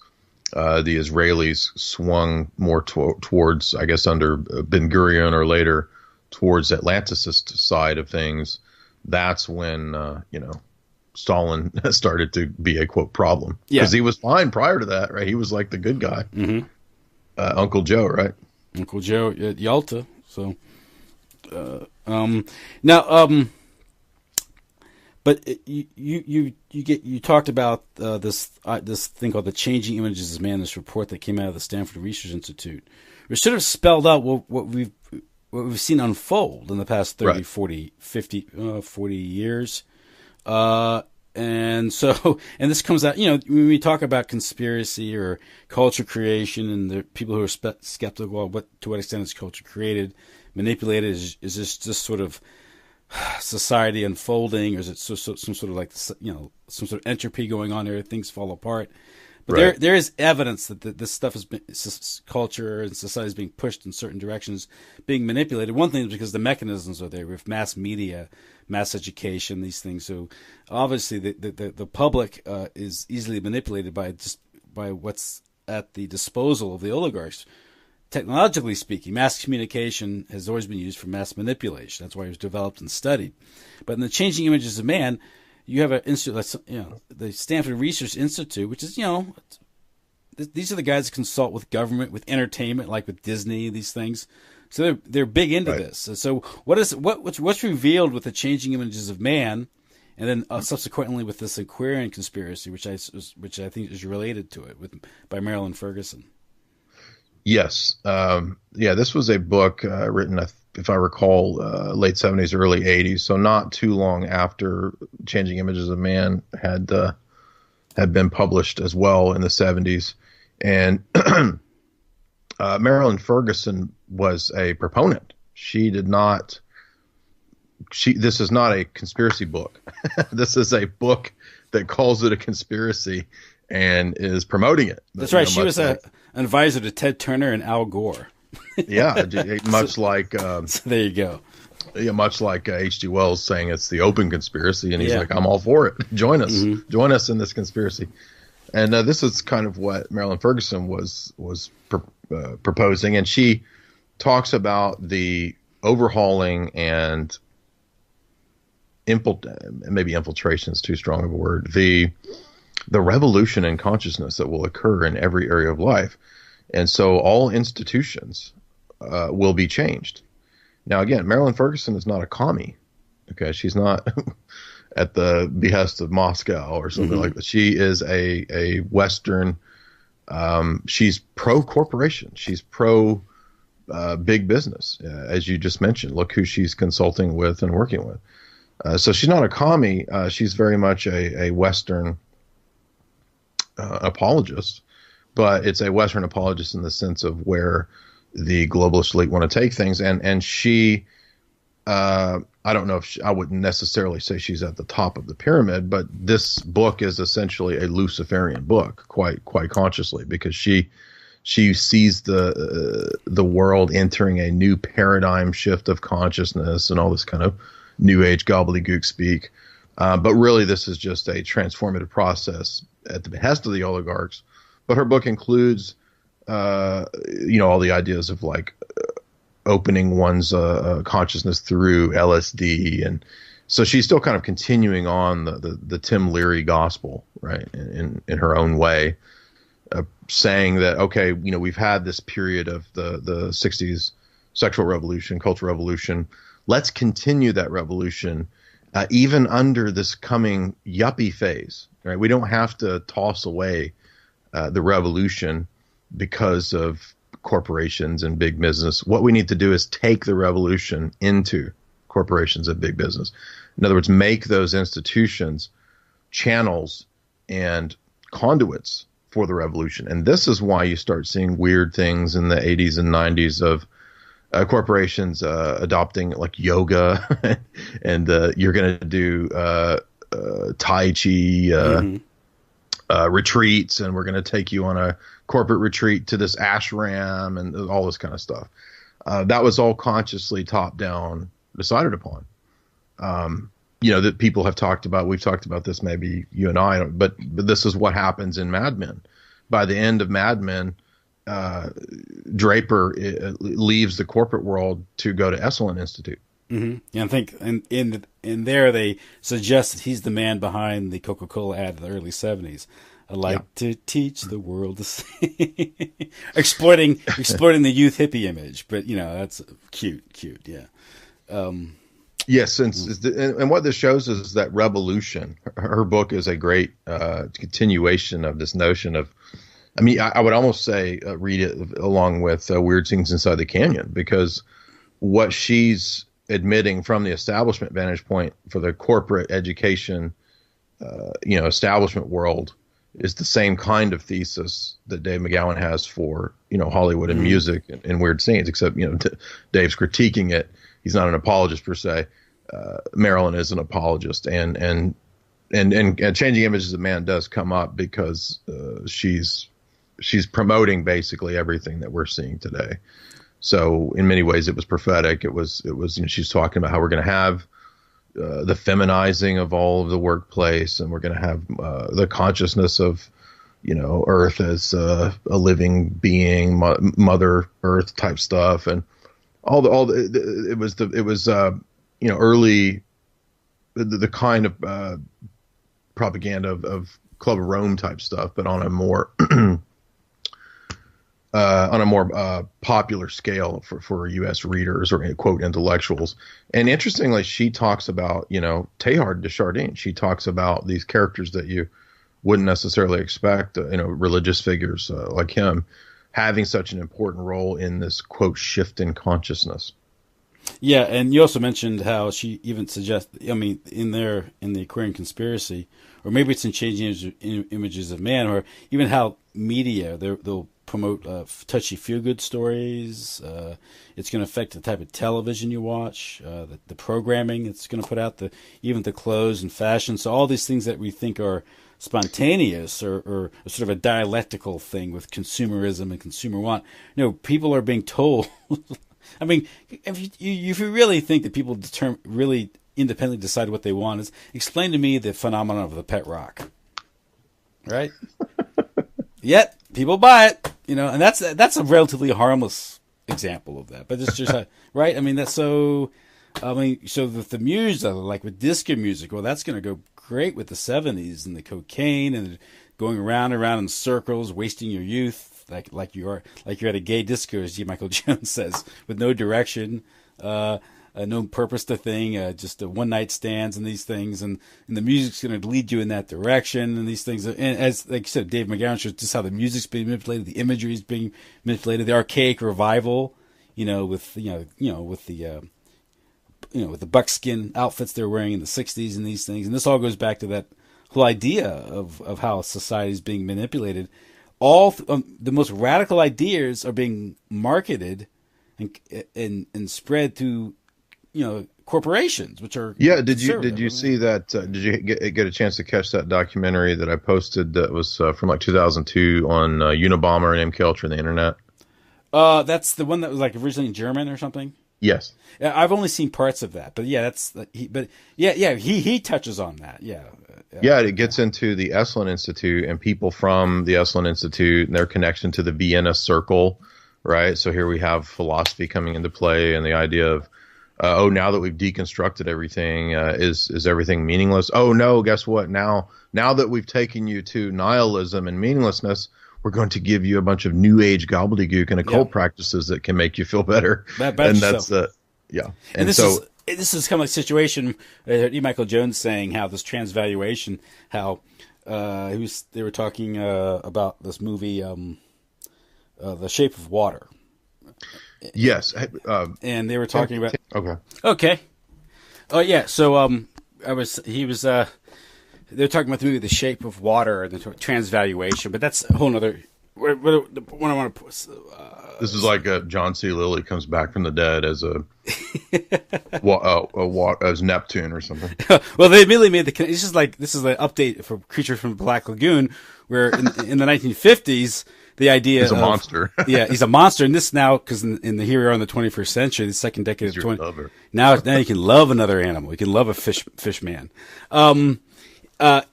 the Israelis swung more towards, I guess, under Ben Gurion or later towards Atlanticist side of things, that's when Stalin started to be a quote problem, because he was fine prior to that, right? He was like the good guy, Uncle Joe, right? Uncle Joe at Yalta, So, now, but you talked about this thing called the Changing Images of Man, this report that came out of the Stanford Research Institute, which sort of spelled out what we've seen unfold in the past 30, right. 40, 50, 40 years. And so, and this comes out, when we talk about conspiracy or culture creation, and the people who are skeptical of to what extent is culture created, manipulated, is this just sort of society unfolding, or is it some sort of like, some sort of entropy going on there, things fall apart? But right. there is evidence that this stuff has been, culture and society is being pushed in certain directions, being manipulated. One thing is because the mechanisms are there with mass media, mass education, these things. So obviously the public is easily manipulated by what's at the disposal of the oligarchs. Technologically speaking, mass communication has always been used for mass manipulation. That's why it was developed and studied. But in the Changing Images of Man, you have an institute, the Stanford Research Institute, which is, these are the guys that consult with government, with entertainment, like with Disney, these things. So they're big into right. this. So what's revealed with the Changing Images of Man, and then subsequently with this Aquarian conspiracy, which I think is related to it, by Marilyn Ferguson. Yes, this was a book written, if I recall, late 70s, early 80s, so not too long after Changing Images of Man had been published as well in the 70s. And Marilyn Ferguson was a proponent. This is not a conspiracy book. This is a book that calls it a conspiracy and is promoting it. That's right. She was an advisor to Ted Turner and Al Gore. Yeah, much like so there you go. Yeah, much like H.G. Wells saying it's the open conspiracy, and he's like, "I'm all for it. Join us, join us in this conspiracy." And this is kind of what Marilyn Ferguson was proposing, and she talks about the overhauling and maybe infiltration is too strong of a word. The revolution in consciousness that will occur in every area of life. And so all institutions will be changed. Now, again, Marilyn Ferguson is not a commie. Okay, she's not at the behest of Moscow or something like that. She is a Western. She's pro-corporation. She's pro-big business, as you just mentioned. Look who she's consulting with and working with. So she's not a commie. She's very much a Western apologist. But it's a Western apologist in the sense of where the globalist elite want to take things. And she, I don't know if I wouldn't necessarily say she's at the top of the pyramid, but this book is essentially a Luciferian book, quite consciously, because she sees the world entering a new paradigm shift of consciousness and all this kind of new age gobbledygook speak. But really, this is just a transformative process at the behest of the oligarchs. But her book includes, all the ideas of like opening one's consciousness through LSD, and so she's still kind of continuing on the Tim Leary gospel, right, in her own way, saying that okay, we've had this period of the 60s sexual revolution, cultural revolution. Let's continue that revolution, even under this coming yuppie phase, right? We don't have to toss away the revolution because of corporations and big business. What we need to do is take the revolution into corporations and big business. In other words, make those institutions channels and conduits for the revolution. And this is why you start seeing weird things in the 80s and 90s of corporations adopting like yoga and you're going to do Tai Chi retreats, and we're going to take you on a corporate retreat to this ashram and all this kind of stuff. That was all consciously top down decided upon. That people have talked about. We've talked about this, maybe you and I, but this is what happens in Mad Men. By the end of Mad Men, Draper leaves the corporate world to go to Esalen Institute. Mm-hmm. Yeah, I think in there they suggest that he's the man behind the Coca-Cola ad in the early 70s. I like to teach the world to see. exploiting the youth hippie image, but that's cute, yeah. Yes, and what this shows is that revolution. Her book is a great continuation of this notion of. I mean, I would almost say read it along with Weird Things Inside the Canyon, because what she's admitting from the establishment vantage point for the corporate education, establishment world is the same kind of thesis that Dave McGowan has for, Hollywood and music and weird scenes, except, Dave's critiquing it. He's not an apologist per se. Marilyn is an apologist, and Changing Images of Man does come up because she's promoting basically everything that we're seeing today. So in many ways, it was prophetic. It was she's talking about how we're going to have the feminizing of all of the workplace, and we're going to have the consciousness of, Earth as a living being, Mother Earth type stuff, and it was early the kind of propaganda of Club of Rome type stuff, but on a more popular scale for U.S. readers or quote intellectuals. And interestingly, she talks about Teilhard de Chardin. She talks about these characters that you wouldn't necessarily expect, religious figures like him, having such an important role in this quote shift in consciousness. Yeah, and you also mentioned how she even suggests, in the Aquarian Conspiracy, or maybe it's in Changing Images of Man, or even how media, they'll promote touchy feel-good stories. It's going to affect the type of television you watch, the programming it's going to put out, even the clothes and fashion. So all these things that we think are spontaneous or sort of a dialectical thing with consumerism and consumer want. People are being told. I mean, if you really think that people really independently decide what they want, explain to me the phenomenon of the pet rock, right? Yet people buy it, and that's a relatively harmless example of that. But it's just right. I mean, that's so. So with the music, like with disco music, well, that's going to go great with the 70s and the cocaine and going around and around in circles, wasting your youth, like you're at a gay disco, as G. Michael Jones says, with no direction, no purpose to thing, just a one-night stands and these things, and the music's going to lead you in that direction and these things. And as like you said, Dave McGowan shows just how the music's being manipulated, the imagery is being manipulated, the archaic revival, with the buckskin outfits they're wearing in the 60s and these things. And this all goes back to that whole idea of how society is being manipulated. All the most radical ideas are being marketed and spread through, corporations, which are Did you see that? Did you get a chance to catch that documentary that I posted that was from like 2002 on Unabomber and MK Ultra on the internet? That's the one that was like originally in German or something. Yes. I've only seen parts of that, but he touches on that. Yeah, it gets into the Esalen Institute and people from the Esalen Institute and their connection to the Vienna Circle, right? So here we have philosophy coming into play and the idea of, now that we've deconstructed everything, is everything meaningless? Oh no, guess what? Now that we've taken you to nihilism and meaninglessness, we're going to give you a bunch of new age gobbledygook and occult practices that can make you feel better. And that's And this is kind of like a situation. E. Michael Jones saying how this transvaluation, how they were talking about this movie, The Shape of Water. Yes, and they were talking about. Okay. Oh yeah. So they're talking about the movie The Shape of Water and the transvaluation, but that's a whole nother. What I want to. This is like John C. Lilly comes back from the dead as as Neptune or something. Well, they immediately made this is an update for Creature from the Black Lagoon, where in the 1950s the idea he's a monster. Yeah, he's a monster, and this now because in the here we are in the 21st century, the second decade of 20. Now you can love another animal. You can love a fish man. But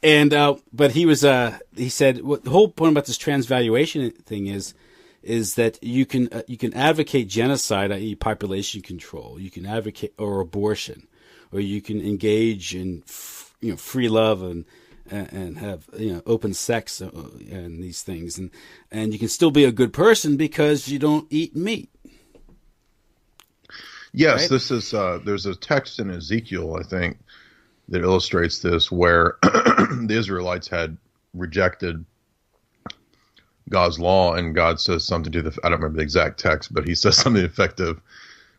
he said the whole point about this transvaluation thing is is that you can advocate genocide, i.e., population control. You can advocate or abortion, or you can engage in free love and have open sex and these things, and you can still be a good person because you don't eat meat. Yes, right? This is there's a text in Ezekiel, I think, that illustrates this, where the Israelites had rejected God's law, and God says something to I don't remember the exact text, but he says something effective.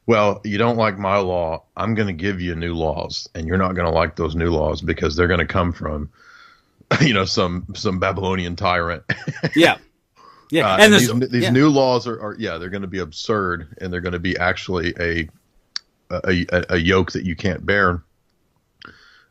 Well, you don't like my law, I'm going to give you new laws, and you're not going to like those new laws because they're going to come from, some Babylonian tyrant. Yeah. Yeah. And these new laws are they're going to be absurd, and they're going to be actually a yoke that you can't bear.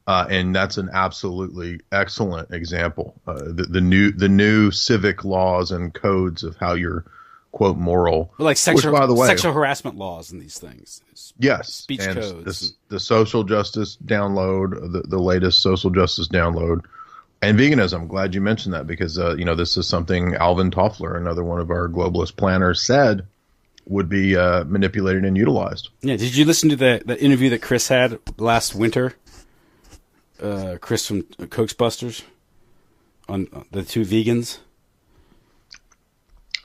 And that's an absolutely excellent example. The new civic laws and codes of how you're, quote, moral. Like sexual, which, by the way, sexual harassment laws and these things. Yes. Speech and codes. The social justice download, the latest social justice download, and veganism. I'm glad you mentioned that because, this is something Alvin Toffler, another one of our globalist planners, said would be manipulated and utilized. Yeah. Did you listen to the interview that Chris had last winter? Chris from Cokesbusters on the two vegans.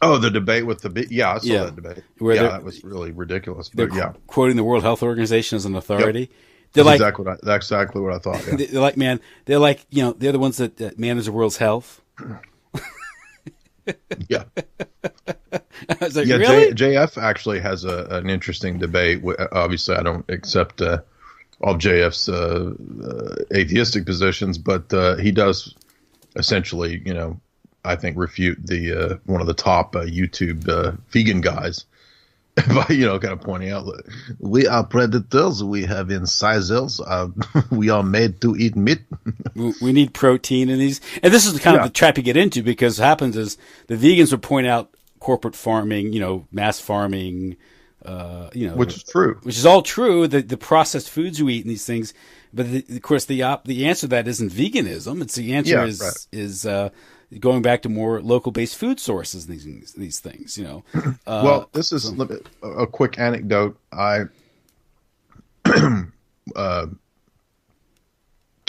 Oh, the debate with I saw that debate. That was really ridiculous. But quoting the World Health Organization as an authority. Yep. That's exactly what I thought. Yeah. they're like, they're the ones that manage the world's health. Yeah. I was like, really? JF actually has an interesting debate. Obviously, I don't accept all of JF's atheistic positions, but he does essentially, I think, refute the one of the top YouTube vegan guys by, kind of pointing out, we are predators, we have incisors, we are made to eat meat. We need protein in these. And this is the kind of the trap you get into, because what happens is the vegans would point out corporate farming, mass farming, which is true, which is all true. The processed foods you eat and these things, but of course the answer to that isn't veganism. It's the answer is going back to more local based food sources. And these things, well, this is a quick anecdote. I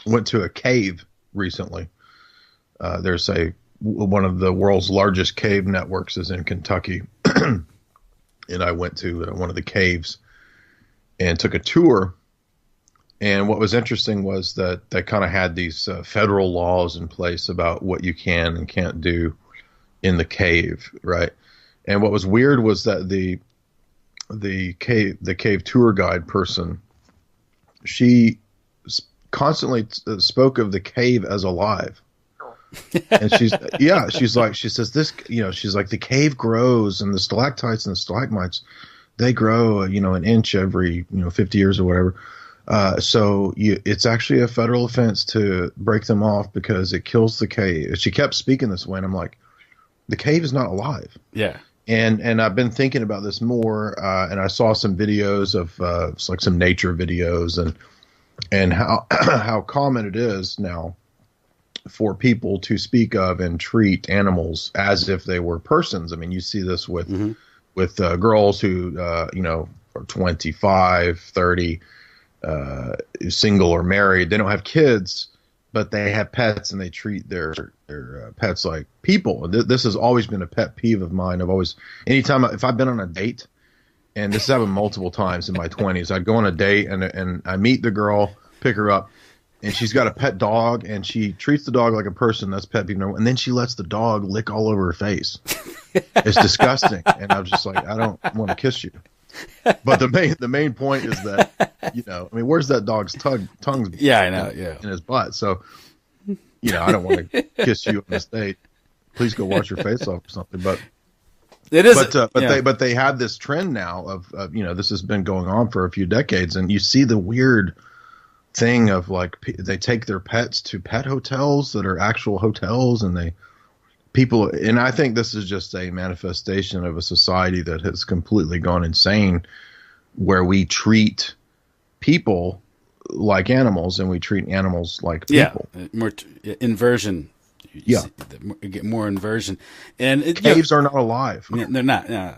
went to a cave recently. There's one of the world's largest cave networks is in Kentucky. And I went to one of the caves and took a tour. And what was interesting was that they kind of had these federal laws in place about what you can and can't do in the cave, right? And what was weird was that the cave tour guide person, she constantly spoke of the cave as alive. And she says this, she's like, the cave grows, and the stalactites and the stalagmites, they grow, an inch every, 50 years or whatever. So it's actually a federal offense to break them off because it kills the cave. She kept speaking this way, and I'm like, the cave is not alive. Yeah. And I've been thinking about this more, and I saw some videos of it's like some nature videos and how how common it is now for people to speak of and treat animals as if they were persons. I mean, you see this with girls who are 25, 30, single or married. They don't have kids, but they have pets, and they treat their pets like people. This has always been a pet peeve of mine. If I've been on a date, and this has happened multiple times in my 20s, I'd go on a date and I meet the girl, pick her up, and she's got a pet dog, and she treats the dog like a person. That's pet peeve number one. And then she lets the dog lick all over her face. It's disgusting. And I'm just like, I don't want to kiss you. But the main point is that, where's that dog's tongue? Yeah, I know. Yeah, in his butt. So, I don't want to kiss you on this date. Please go wash your face off or something. But it is. But they have this trend now of this has been going on for a few decades, and you see the weird thing of like they take their pets to pet hotels that are actual hotels, and and I think this is just a manifestation of a society that has completely gone insane, where we treat people like animals and we treat animals like people. Yeah, more inversion. Yeah. You get more inversion. And caves are not alive. They're not. No.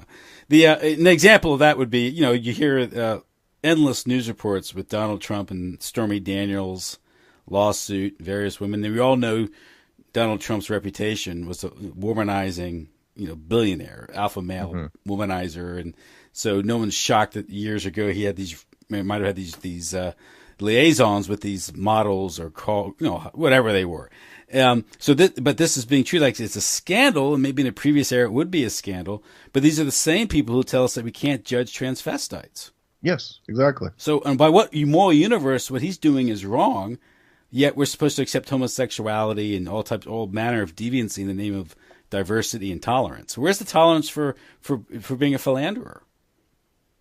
An example of that would be, you hear endless news reports with Donald Trump and Stormy Daniels lawsuit, various women. And we all know Donald Trump's reputation was a womanizing, billionaire, alpha male womanizer. And so no one's shocked that years ago he had might have had these liaisons with these models or whatever they were. But this is being treated like it's a scandal, and maybe in a previous era it would be a scandal. But these are the same people who tell us that we can't judge transvestites. Yes, exactly. So, and by what moral universe, what he's doing is wrong, yet we're supposed to accept homosexuality and all manner of deviancy in the name of diversity and tolerance. Where's the tolerance for being a philanderer?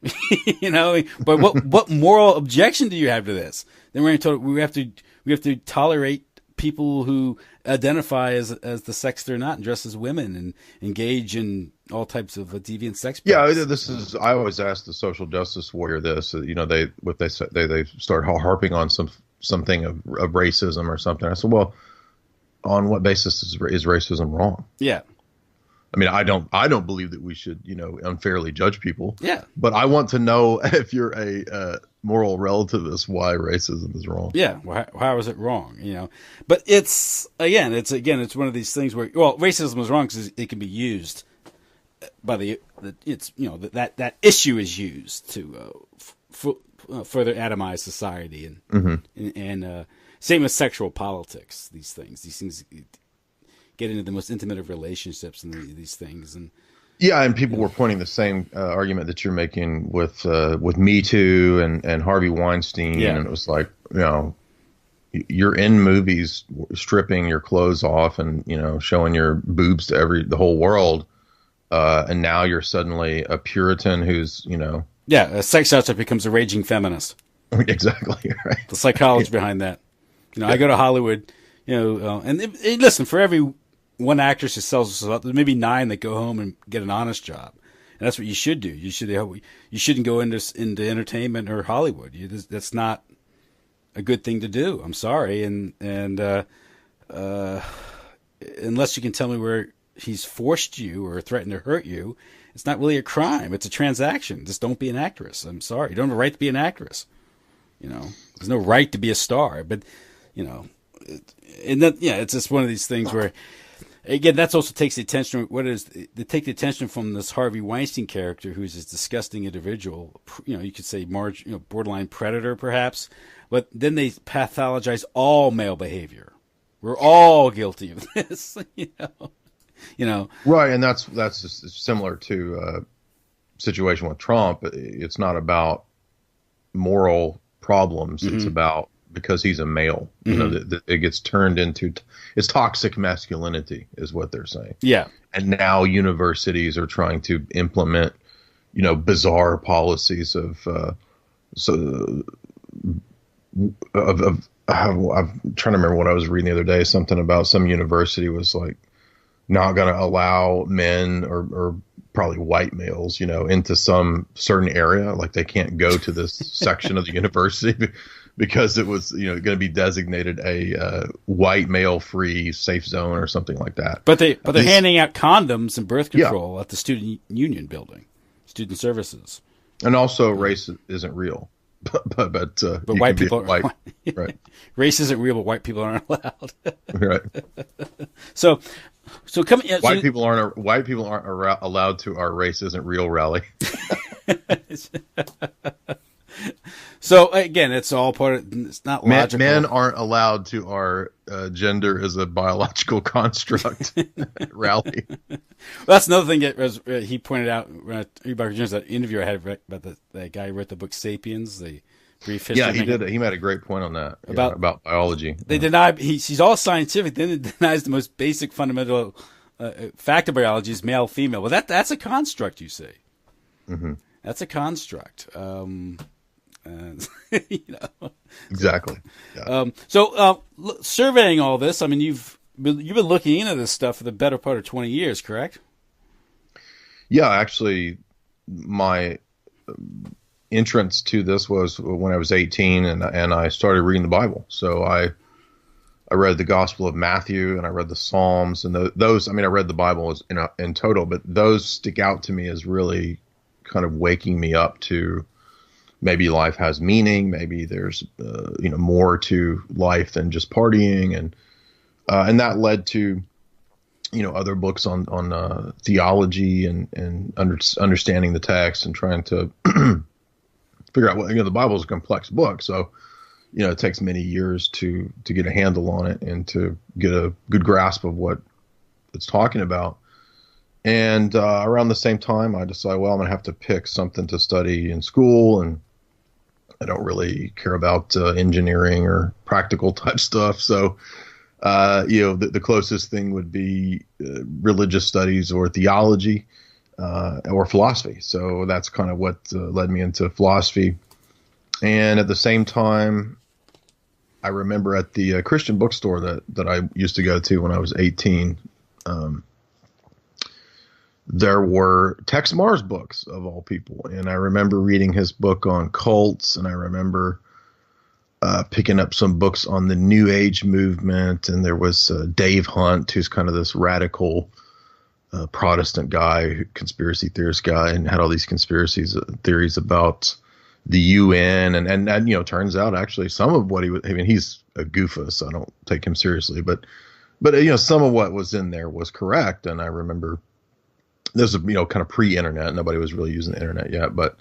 But what moral objection do you have to this? Then we have to tolerate people who identify as the sex they're not and dress as women and engage in all types of deviant sex practices. Yeah, this is. I always ask the social justice warrior this. They start harping on something of racism or something. I said, well, on what basis is racism wrong? Yeah. I mean, I don't believe that we should, unfairly judge people. Yeah. But I want to know, if you're a moral relativist, why racism is wrong. Yeah. Well, how is it wrong? But it's one of these things where, racism is wrong because it can be used by that issue is used to further atomize society and same with sexual politics. These things get into the most intimate of relationships and these things. And people were pointing the same argument that you're making with Me Too and Harvey Weinstein, and it was like, you're in movies stripping your clothes off and showing your boobs to the whole world, and now you're suddenly a Puritan who's a sex outsider becomes a raging feminist. Exactly right. The psychology behind that. I go to Hollywood, and listen, for every one actress who sells herself out, there's maybe 9 that go home and get an honest job. And that's what you should do. You shouldn't go into entertainment or Hollywood. That's not a good thing to do. I'm sorry. And unless you can tell me where he's forced you or threatened to hurt you, it's not really a crime. It's a transaction. Just don't be an actress. I'm sorry. You don't have a right to be an actress. There's no right to be a star. But, it's just one of these things where, again, that also takes the attention. They take the attention from this Harvey Weinstein character, who's this disgusting individual. You could say borderline predator, perhaps. But then they pathologize all male behavior. We're all guilty of this, Right, and that's just similar to situation with Trump. It's not about moral problems. It's about because he's a male. It gets turned into it's toxic masculinity is what they're saying. Yeah. And now universities are trying to implement, bizarre policies I'm trying to remember what I was reading the other day. Something about some university was like not going to allow men or probably white males, into some certain area. Like they can't go to this section of the university because it was, going to be designated a white male free safe zone or something like that. But they're handing out condoms and birth control at the student union building, student services. And also race isn't real. But white people are right. Race isn't real, but white people aren't allowed. Right. So coming. White people aren't allowed to our race isn't real rally. So again, it's all part of. It's not logical. Men aren't allowed to our gender as a biological construct rally. Well, that's another thing that he pointed out. That interview I had about the guy who wrote the book *Sapiens*, the brief history. Yeah, he did. He made a great point on that about biology. They deny he's all scientific. Then it denies the most basic fundamental fact of biology is male female. Well, that's a construct, you say. Mm-hmm. That's a construct. Exactly. Yeah. Surveying all this, I mean, you've been looking into this stuff for the better part of 20 years, correct? Yeah, actually, my entrance to this was when I was 18, and I started reading the Bible. So I I read the Gospel of Matthew, and I read the Psalms, and those. I mean, I read the Bible in total, but those stick out to me as really kind of waking me up to maybe life has meaning, maybe there's more to life than just partying, and that led to other books on theology and understanding the text and trying to figure out what the Bible is a complex book, so. It takes many years to get a handle on it and to get a good grasp of what it's talking about. And around the same time, I decided, well, I'm going to have to pick something to study in school. And I don't really care about engineering or practical type stuff. So, the closest thing would be religious studies or theology or philosophy. So that's kind of what led me into philosophy. And at the same time, I remember at the Christian bookstore that I used to go to when I was 18, there were Tex Mars books, of all people. And I remember reading his book on cults, and I remember picking up some books on the New Age movement. And there was Dave Hunt, who's kind of this radical Protestant guy, conspiracy theorist guy, and had all these theories about the UN, and turns out actually some of what he's a goofus, so I don't take him seriously, but some of what was in there was correct. And I remember this was kind of pre-internet, nobody was really using the internet yet, but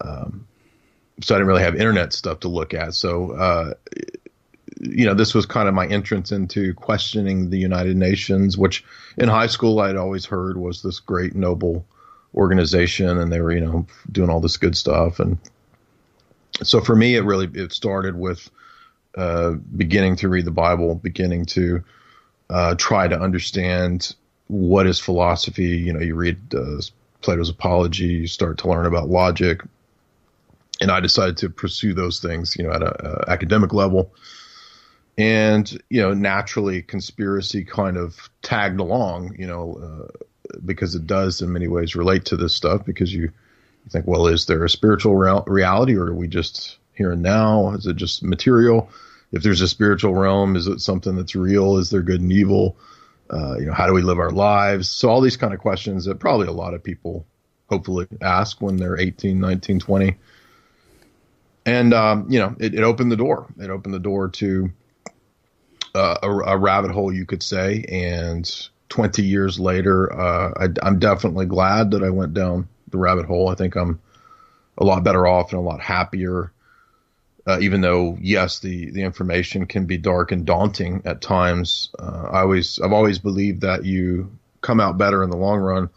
so I didn't really have internet stuff to look at. So this was kind of my entrance into questioning the United Nations, which in high school I'd always heard was this great noble organization, and they were doing all this good stuff. And so for me, it started with beginning to read the Bible, beginning to try to understand what is philosophy. You read Plato's Apology, you start to learn about logic, and I decided to pursue those things, at a academic level. And naturally, conspiracy kind of tagged along, because it does in many ways relate to this stuff, because you think, well, is there a spiritual reality, or are we just here and now? Is it just material? If there's a spiritual realm, is it something that's real? Is there good and evil? How do we live our lives? So all these kind of questions that probably a lot of people hopefully ask when they're 18, 19, 20. And, it opened the door. It opened the door to a rabbit hole, you could say. And 20 years later, I'm definitely glad that I went down the rabbit hole. I think I'm a lot better off and a lot happier, even though, yes, the information can be dark and daunting at times. I've always believed that you come out better in the long run,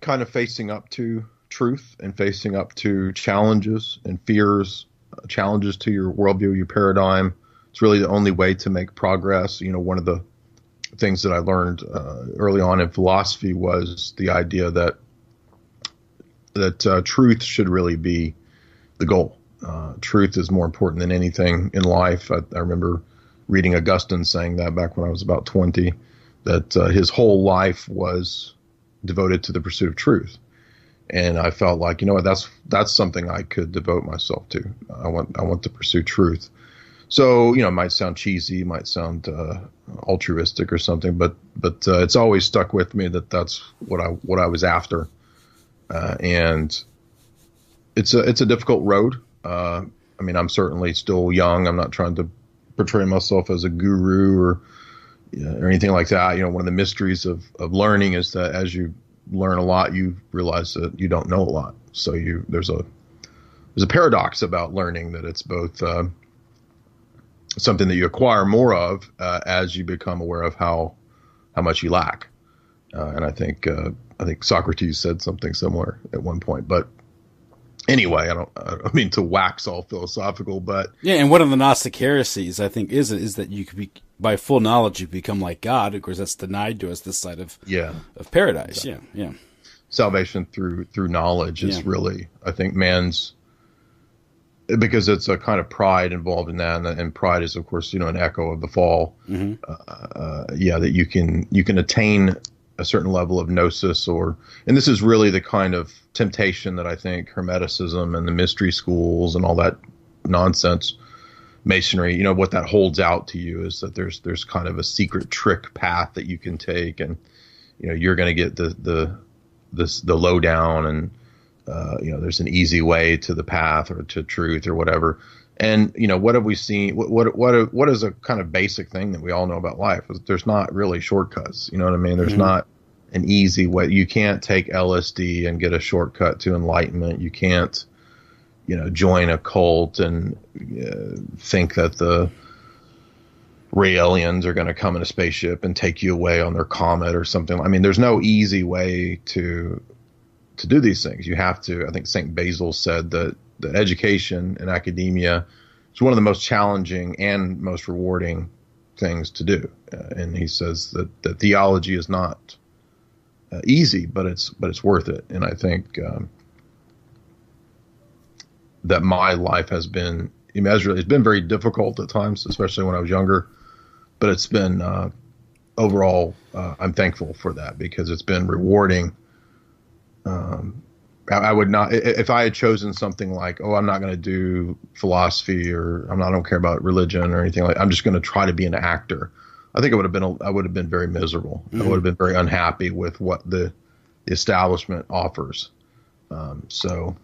kind of facing up to truth and facing up to challenges and fears, challenges to your worldview, your paradigm. It's really the only way to make progress. One of the things that I learned early on in philosophy was the idea that truth should really be the goal. Truth is more important than anything in life. I remember reading Augustine saying that back when I was about 20, that his whole life was devoted to the pursuit of truth. And I felt like, that's something I could devote myself to. I want to pursue truth. So, it might sound cheesy, might sound altruistic or something, but it's always stuck with me that that's what I was after. And it's a difficult road. I'm certainly still young. I'm not trying to portray myself as a guru or anything like that. One of the mysteries of learning is that as you learn a lot, you realize that you don't know a lot. So there's a paradox about learning, that it's both something that you acquire more of as you become aware of how much you lack. And I think Socrates said something similar at one point. But anyway, I don't mean to wax all philosophical, but yeah. And one of the Gnostic heresies, I think, is that you could be, by full knowledge, you become like God. Of course, that's denied to us this side of paradise. Exactly. Yeah. Salvation through knowledge is really, I think, man's. Because it's a kind of pride involved in that, and pride is, of course, an echo of the fall. Mm-hmm. That you can attain a certain level of gnosis, and this is really the kind of temptation that I think Hermeticism and the mystery schools and all that nonsense masonry, what that holds out to you is that there's kind of a secret trick path that you can take, and you're going to get the lowdown, and there's an easy way to the path or to truth or whatever. And what have we seen? What is a kind of basic thing that we all know about life? There's not really shortcuts. You know what I mean? There's not an easy way. You can't take LSD and get a shortcut to enlightenment. You can't join a cult and think that the Ray aliens are going to come in a spaceship and take you away on their comet or something. I mean, there's no easy way to do these things. You have to. I think St. Basil said that education and academia is one of the most challenging and most rewarding things to do. And he says that theology is not easy, but it's worth it. And I think that my life has been immeasurably. It's been very difficult at times, especially when I was younger. But it's been overall. I'm thankful for that because it's been rewarding. I would not, if I had chosen something like, I'm not going to do philosophy, or I don't care about religion or anything like. I'm just going to try to be an actor. I think I would have been very miserable. I would have been very unhappy with what the establishment offers. So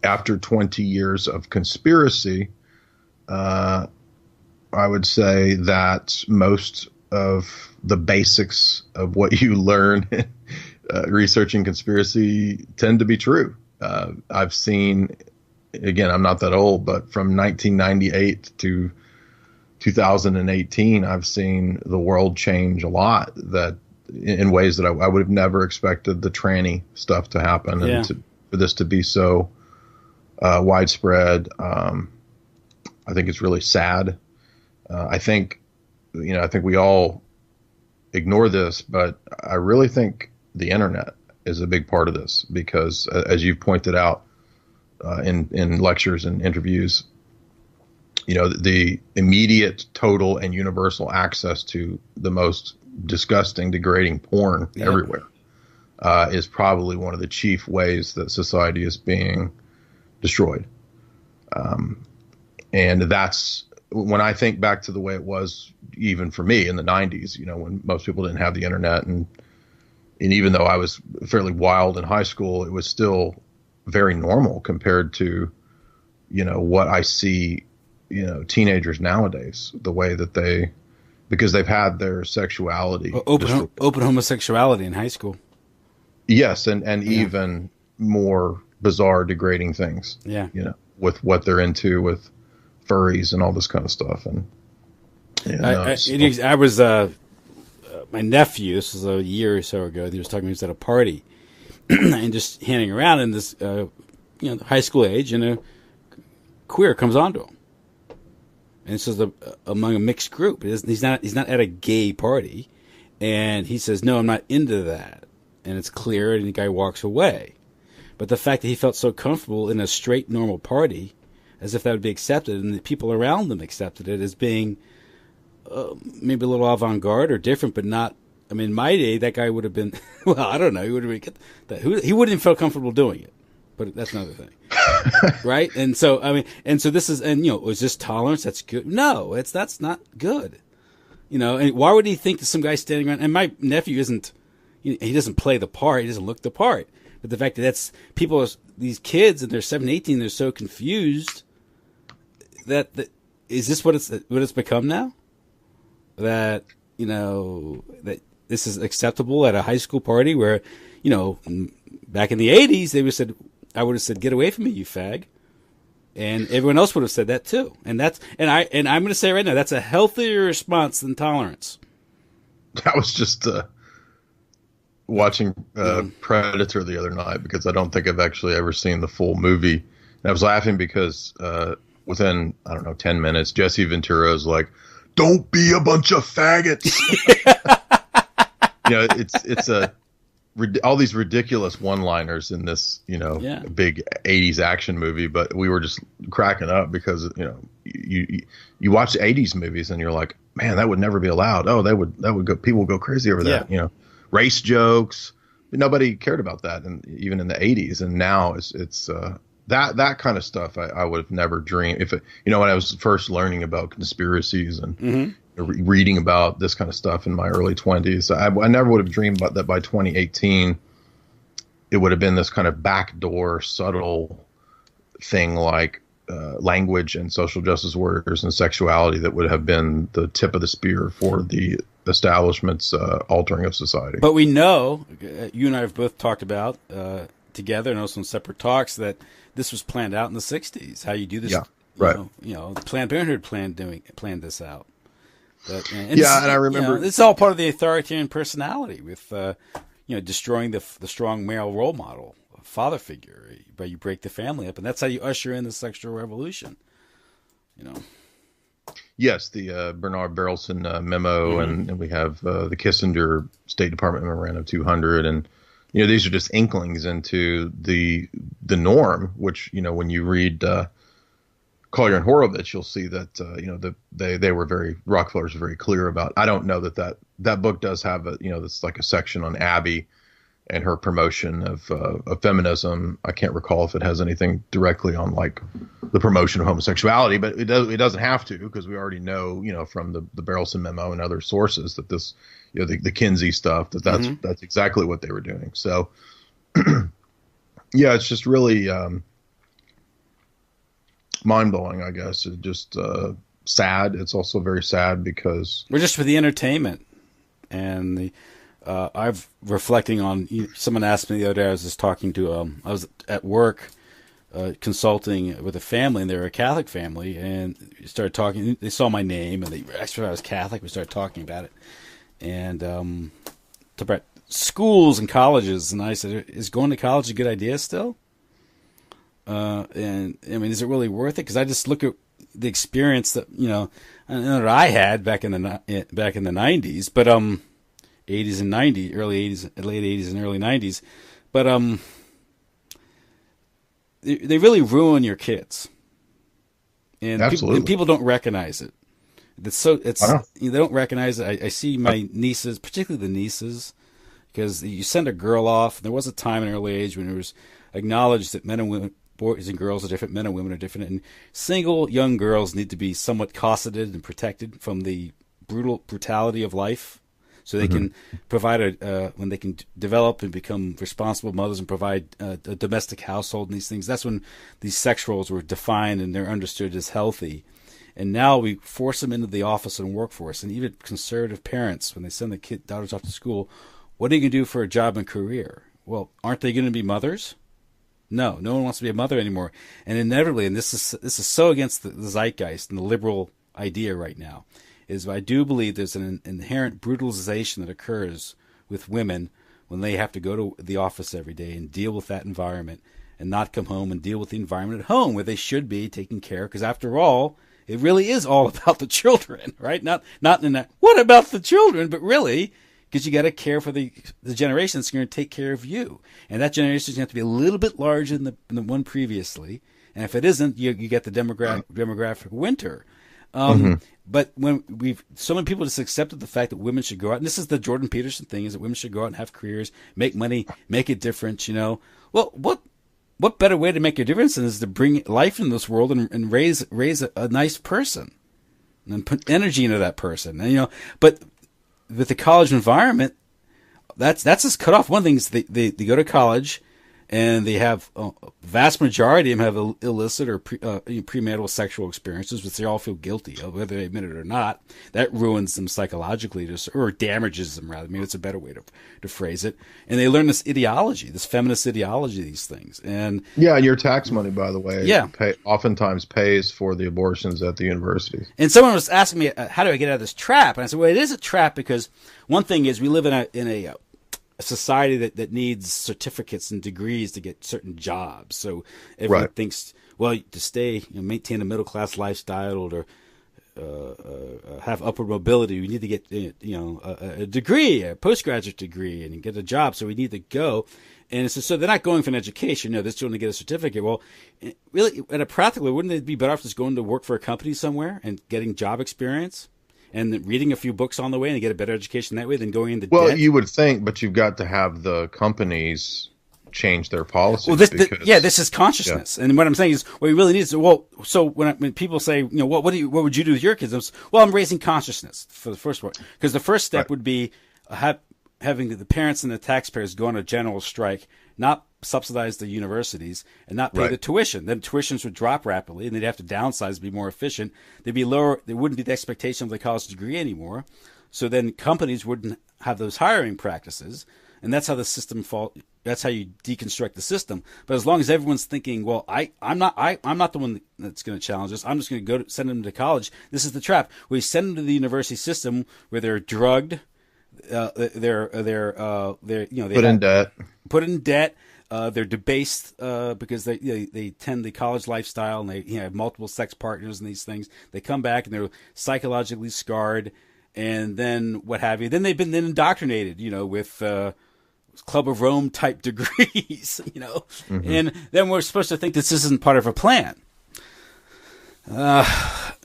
after 20 years of conspiracy, I would say that most of the basics of what you learn researching conspiracy tend to be true. I've seen, again, I'm not that old, but from 1998 to 2018, I've seen the world change a lot, that in ways that I would have never expected the tranny stuff to happen, and for this to be so widespread. I think it's really sad. I think we all ignore this, but I really think the internet is a big part of this, because as you've pointed out in lectures and interviews, the immediate, total, and universal access to the most disgusting, degrading porn everywhere is probably one of the chief ways that society is being destroyed. And that's when I think back to the way it was even for me in the 90s, when most people didn't have the internet, and even though I was fairly wild in high school, it was still very normal compared to, what I see, teenagers nowadays, the way that because they've had their sexuality. Open homosexuality in high school. Yes. And even more bizarre, degrading things, with what they're into with furries and all this kind of stuff. And I was, my nephew, this was a year or so ago, he was talking to me, he was at a party and just hanging around, in this, high school age, and a queer comes onto him. And this is among a mixed group. He's not at a gay party. And he says, no, I'm not into that. And it's clear, and the guy walks away. But the fact that he felt so comfortable in a straight, normal party, as if that would be accepted, and the people around them accepted it as being maybe a little avant-garde or different, but not. I mean, in my day, that guy would have been. Well, I don't know. He would have been. He wouldn't have felt comfortable doing it. But that's another thing, right? And so this is, and was this tolerance? That's good. No, that's not good. And why would he think that some guy standing around? And my nephew isn't. He doesn't play the part. He doesn't look the part. But the fact that that's people, these kids, and they're 17, 18, they're so confused. That is this what it's become now? That that this is acceptable at a high school party where, back in the 80s I would have said, get away from me, you fag, and everyone else would have said that too. And I'm going to say right now, that's a healthier response than tolerance. I was just watching Predator the other night, because I don't think I've actually ever seen the full movie, and I was laughing because within 10 minutes, Jesse Ventura is like, "Don't be a bunch of faggots." It's all these ridiculous one-liners in this, big 80s action movie, but we were just cracking up because, you watch 80s movies and you're like, man, that would never be allowed. Oh, that would go, people would go crazy over that, race jokes. Nobody cared about that, and even in the 80s, and now it's that kind of stuff I would have never dreamed if it, when I was first learning about conspiracies and reading about this kind of stuff in my early 20s. I never would have dreamed about that by 2018 it would have been this kind of backdoor subtle thing like language and social justice warriors and sexuality that would have been the tip of the spear for the establishment's altering of society. But we know, you and I have both talked about together and also in separate talks, that this was planned out in the 60s. How you do this? Yeah, right. Planned Parenthood planned this out. And I remember it's all part of the authoritarian personality with destroying the strong male role model, father figure, where you break the family up, and that's how you usher in the sexual revolution. Yes, the Bernard Berelson memo, and we have the Kissinger State Department Memorandum 200, and these are just inklings into the norm. Which when you read Collier and Horowitz, you'll see that they were Rockefellers were very clear about. I don't know that book does have it's like a section on Abby and her promotion of feminism. I can't recall if it has anything directly on like the promotion of homosexuality, but it doesn't have to, because we already know from the Berelson memo and other sources that this the Kinsey stuff that's exactly what they were doing. So yeah, it's just really mind blowing, I guess. It's just sad. It's also very sad because we're just for the entertainment and the. I've reflecting on. Someone asked me the other day. I was just talking to. I was at work, consulting with a family, and they were a Catholic family, and we started talking. They saw my name, and they asked if I was Catholic. We started talking about it, and about schools and colleges. And I said, "Is going to college a good idea still?" And I mean, is it really worth it? Because I just look at the experience that that I had back in the 90s, but 80s and 90s, early 80s, late 80s and early 90s, but they really ruin your kids, and people don't recognize it. They don't recognize it. I see my nieces, particularly the nieces, because you send a girl off. There was a time in early age when it was acknowledged that men and women, boys and girls are different, men and women are different, and single young girls need to be somewhat cosseted and protected from the brutality of life. So they can provide when they can develop and become responsible mothers and provide a domestic household and these things. That's when these sex roles were defined and they're understood as healthy. And now we force them into the office and workforce. And even conservative parents, when they send their daughters off to school, what are you going to do for a job and career? Well, aren't they going to be mothers? No one wants to be a mother anymore. And inevitably, and this is so against the zeitgeist and the liberal idea right now, is I do believe there's an inherent brutalization that occurs with women when they have to go to the office every day and deal with that environment and not come home and deal with the environment at home where they should be taking care. Because after all, it really is all about the children, right? Not in that, what about the children? But really, because you got to care for the generation that's going to take care of you. And that generation is going to have to be a little bit larger than the one previously. And if it isn't, you get the demographic winter. But when so many people just accepted the fact that women should go out, and this is the Jordan Peterson thing, is that women should go out and have careers, make money, make a difference, Well, what better way to make a difference than is to bring life in this world and raise a nice person and put energy into that person. And, but with the college environment, that's just cut off. One thing is they go to college and they have vast majority of them have illicit or premarital sexual experiences, which they all feel guilty of, whether they admit it or not. That ruins them psychologically, or damages them, rather. Maybe it's a better way to phrase it. And they learn this ideology, this feminist ideology, these things. And your tax money, by the way, oftentimes pays for the abortions at the universities. And someone was asking me, how do I get out of this trap? And I said, well, it is a trap because one thing is we live in a society that needs certificates and degrees to get certain jobs. So everyone thinks, well, to maintain a middle class lifestyle or have upward mobility, you need to get a degree, a postgraduate degree, and get a job. So we need to go. And so they're not going for an education. They're just going to get a certificate. Well, really, at a practical level, wouldn't it be better off just going to work for a company somewhere and getting job experience? And reading a few books on the way and get a better education that way than going into debt? Well, you would think, but you've got to have the companies change their policy. Well, this is consciousness, and what I'm saying is, what we really need is, so when people say, what would you do with your kids? I'm raising consciousness for the first one, because the first step would be having the parents and the taxpayers go on a general strike, not subsidize the universities, and not pay the tuition. Then tuitions would drop rapidly, and they'd have to downsize, be more efficient. They'd be lower. There wouldn't be the expectation of the college degree anymore. So then companies wouldn't have those hiring practices, and that's how the system that's how you deconstruct the system. But as long as everyone's thinking, well, I'm not the one that's going to challenge this. I'm just going to send them to college. This is the trap. We send them to the university system where they're drugged, they're put in debt. They're debased because they tend the college lifestyle, and they have multiple sex partners and these things. They come back and they're psychologically scarred, and then what have you. Then they've been indoctrinated, with Club of Rome type degrees, and then we're supposed to think this isn't part of a plan.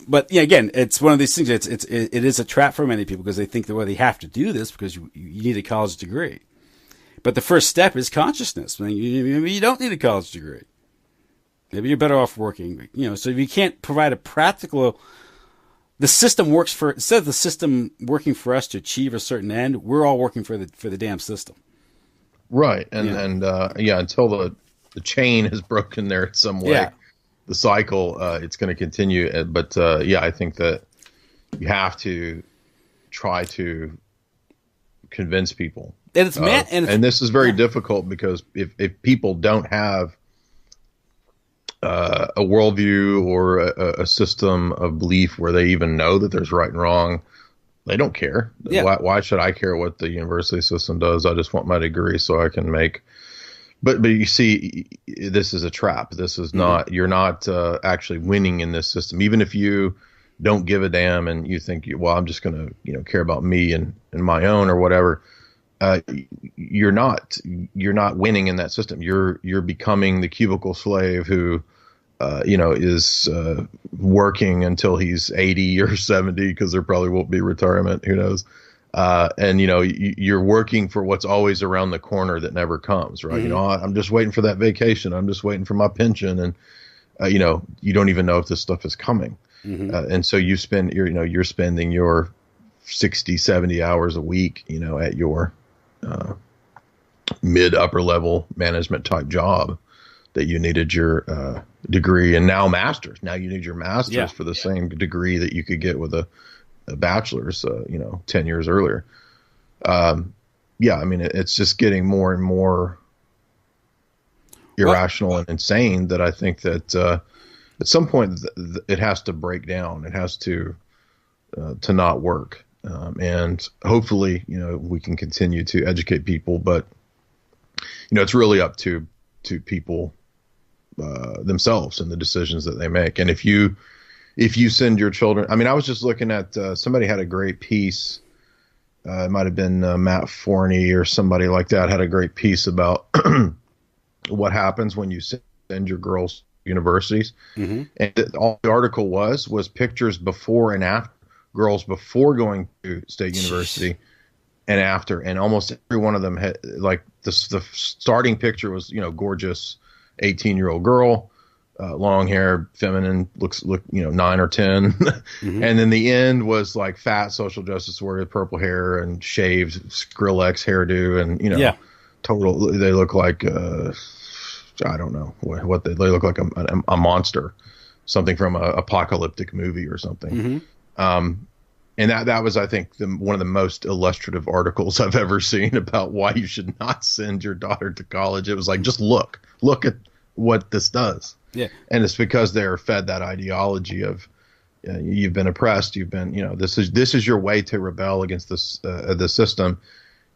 But again, it's one of these things. It is a trap for many people because they think that they have to do this because you need a college degree. But the first step is consciousness. Maybe you don't need a college degree. Maybe you're better off working. So if you can't provide a practical, the system works instead of the system working for us to achieve a certain end, we're all working for the damn system. Right, until the chain is broken there in some way, the cycle it's going to continue. But I think that you have to try to convince people. And this is very difficult because if people don't have a worldview or a system of belief where they even know that there's right and wrong, they don't care. Yeah. Why should I care what the university system does? I just want my degree so I can make. But you see, this is a trap. This is not. You're not actually winning in this system. Even if you don't give a damn and you think, I'm just going to care about me and my own or whatever. You're not winning in that system. You're becoming the cubicle slave who, is working until he's 80 or 70 because there probably won't be retirement. Who knows? And you're working for what's always around the corner that never comes. Right? Mm-hmm. I'm just waiting for that vacation. I'm just waiting for my pension, and you don't even know if this stuff is coming. Mm-hmm. And so you're spending your 60, 70 hours a week, at your mid upper level management type job that you needed your degree and now masters. Now you need your masters for the same degree that you could get with a bachelor's, 10 years earlier. It's just getting more and more irrational and insane that I think that at some point it has to break down. It has to not work. And hopefully, we can continue to educate people, but it's really up to people themselves and the decisions that they make. And if you send your children, I was just looking at somebody had a great piece. It might have been Matt Forney or somebody like that had a great piece about what happens when you send your girls to universities. Mm-hmm. And all the article was pictures before and after. Girls before going to state university and after, and almost every one of them had the starting picture was gorgeous 18-year-old girl, long hair, feminine, look 9 or 10, mm-hmm. And then the end was like fat social justice warrior, purple hair and shaved Skrillex hairdo, and total. They look like I don't know what they look like a monster, something from an apocalyptic movie or something. Mm-hmm. And that was, I think, one of the most illustrative articles I've ever seen about why you should not send your daughter to college. It was like, just look at what this does. Yeah. And it's because they're fed that ideology of you've been oppressed. You've been, this is your way to rebel against the system.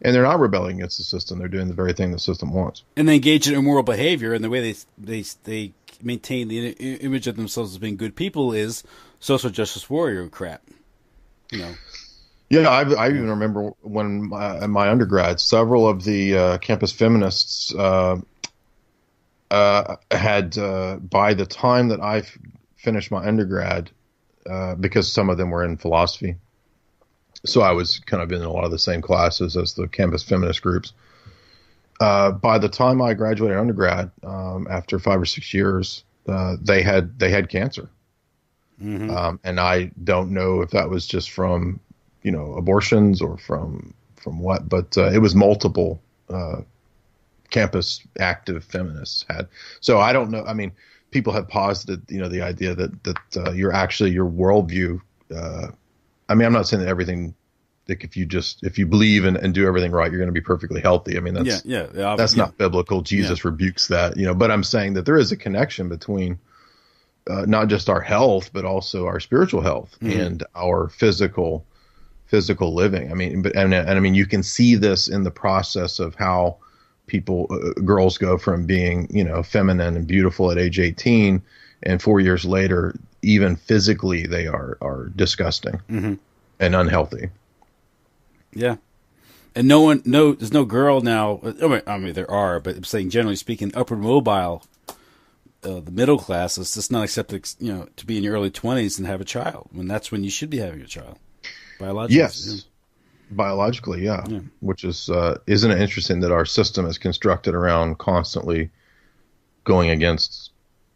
And they're not rebelling against the system. They're doing the very thing the system wants. And they engage in immoral behavior, and the way they maintain the image of themselves as being good people is social justice warrior crap. Yeah, I even remember when in my undergrad, several of the campus feminists had, by the time that I finished my undergrad, because some of them were in philosophy, so I was kind of in a lot of the same classes as the campus feminist groups. By the time I graduated undergrad, after 5 or 6 years, they had cancer. And I don't know if that was just from, abortions or from what, but it was multiple campus active feminists had. So I don't know. I mean, people have posited, the idea that your worldview. I mean, I'm not saying that everything. Like if you believe and do everything right, you're going to be perfectly healthy. I mean, that's not biblical. Jesus rebukes that, but I'm saying that there is a connection between not just our health, but also our spiritual health and our physical living. I mean, I mean, you can see this in the process of how girls go from being, feminine and beautiful at age 18, and 4 years later, even physically, they are disgusting and unhealthy. Yeah. And there's no girl now. I mean, there are, but I'm saying generally speaking, upward mobile, the middle class, it's just not accepted, to be in your early 20s and have a child. When that's when you should be having a child, biologically. Yes, biologically, yeah. Which is isn't it interesting that our system is constructed around constantly going against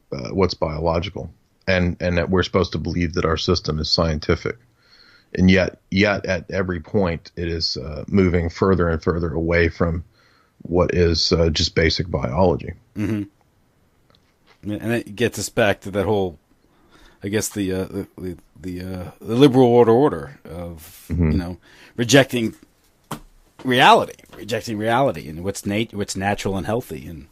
what's biological, and that we're supposed to believe that our system is scientific. And yet at every point, it is moving further and further away from what is just basic biology. Mm-hmm. And it gets us back to that whole, I guess, the liberal order of rejecting reality, and what's natural and healthy,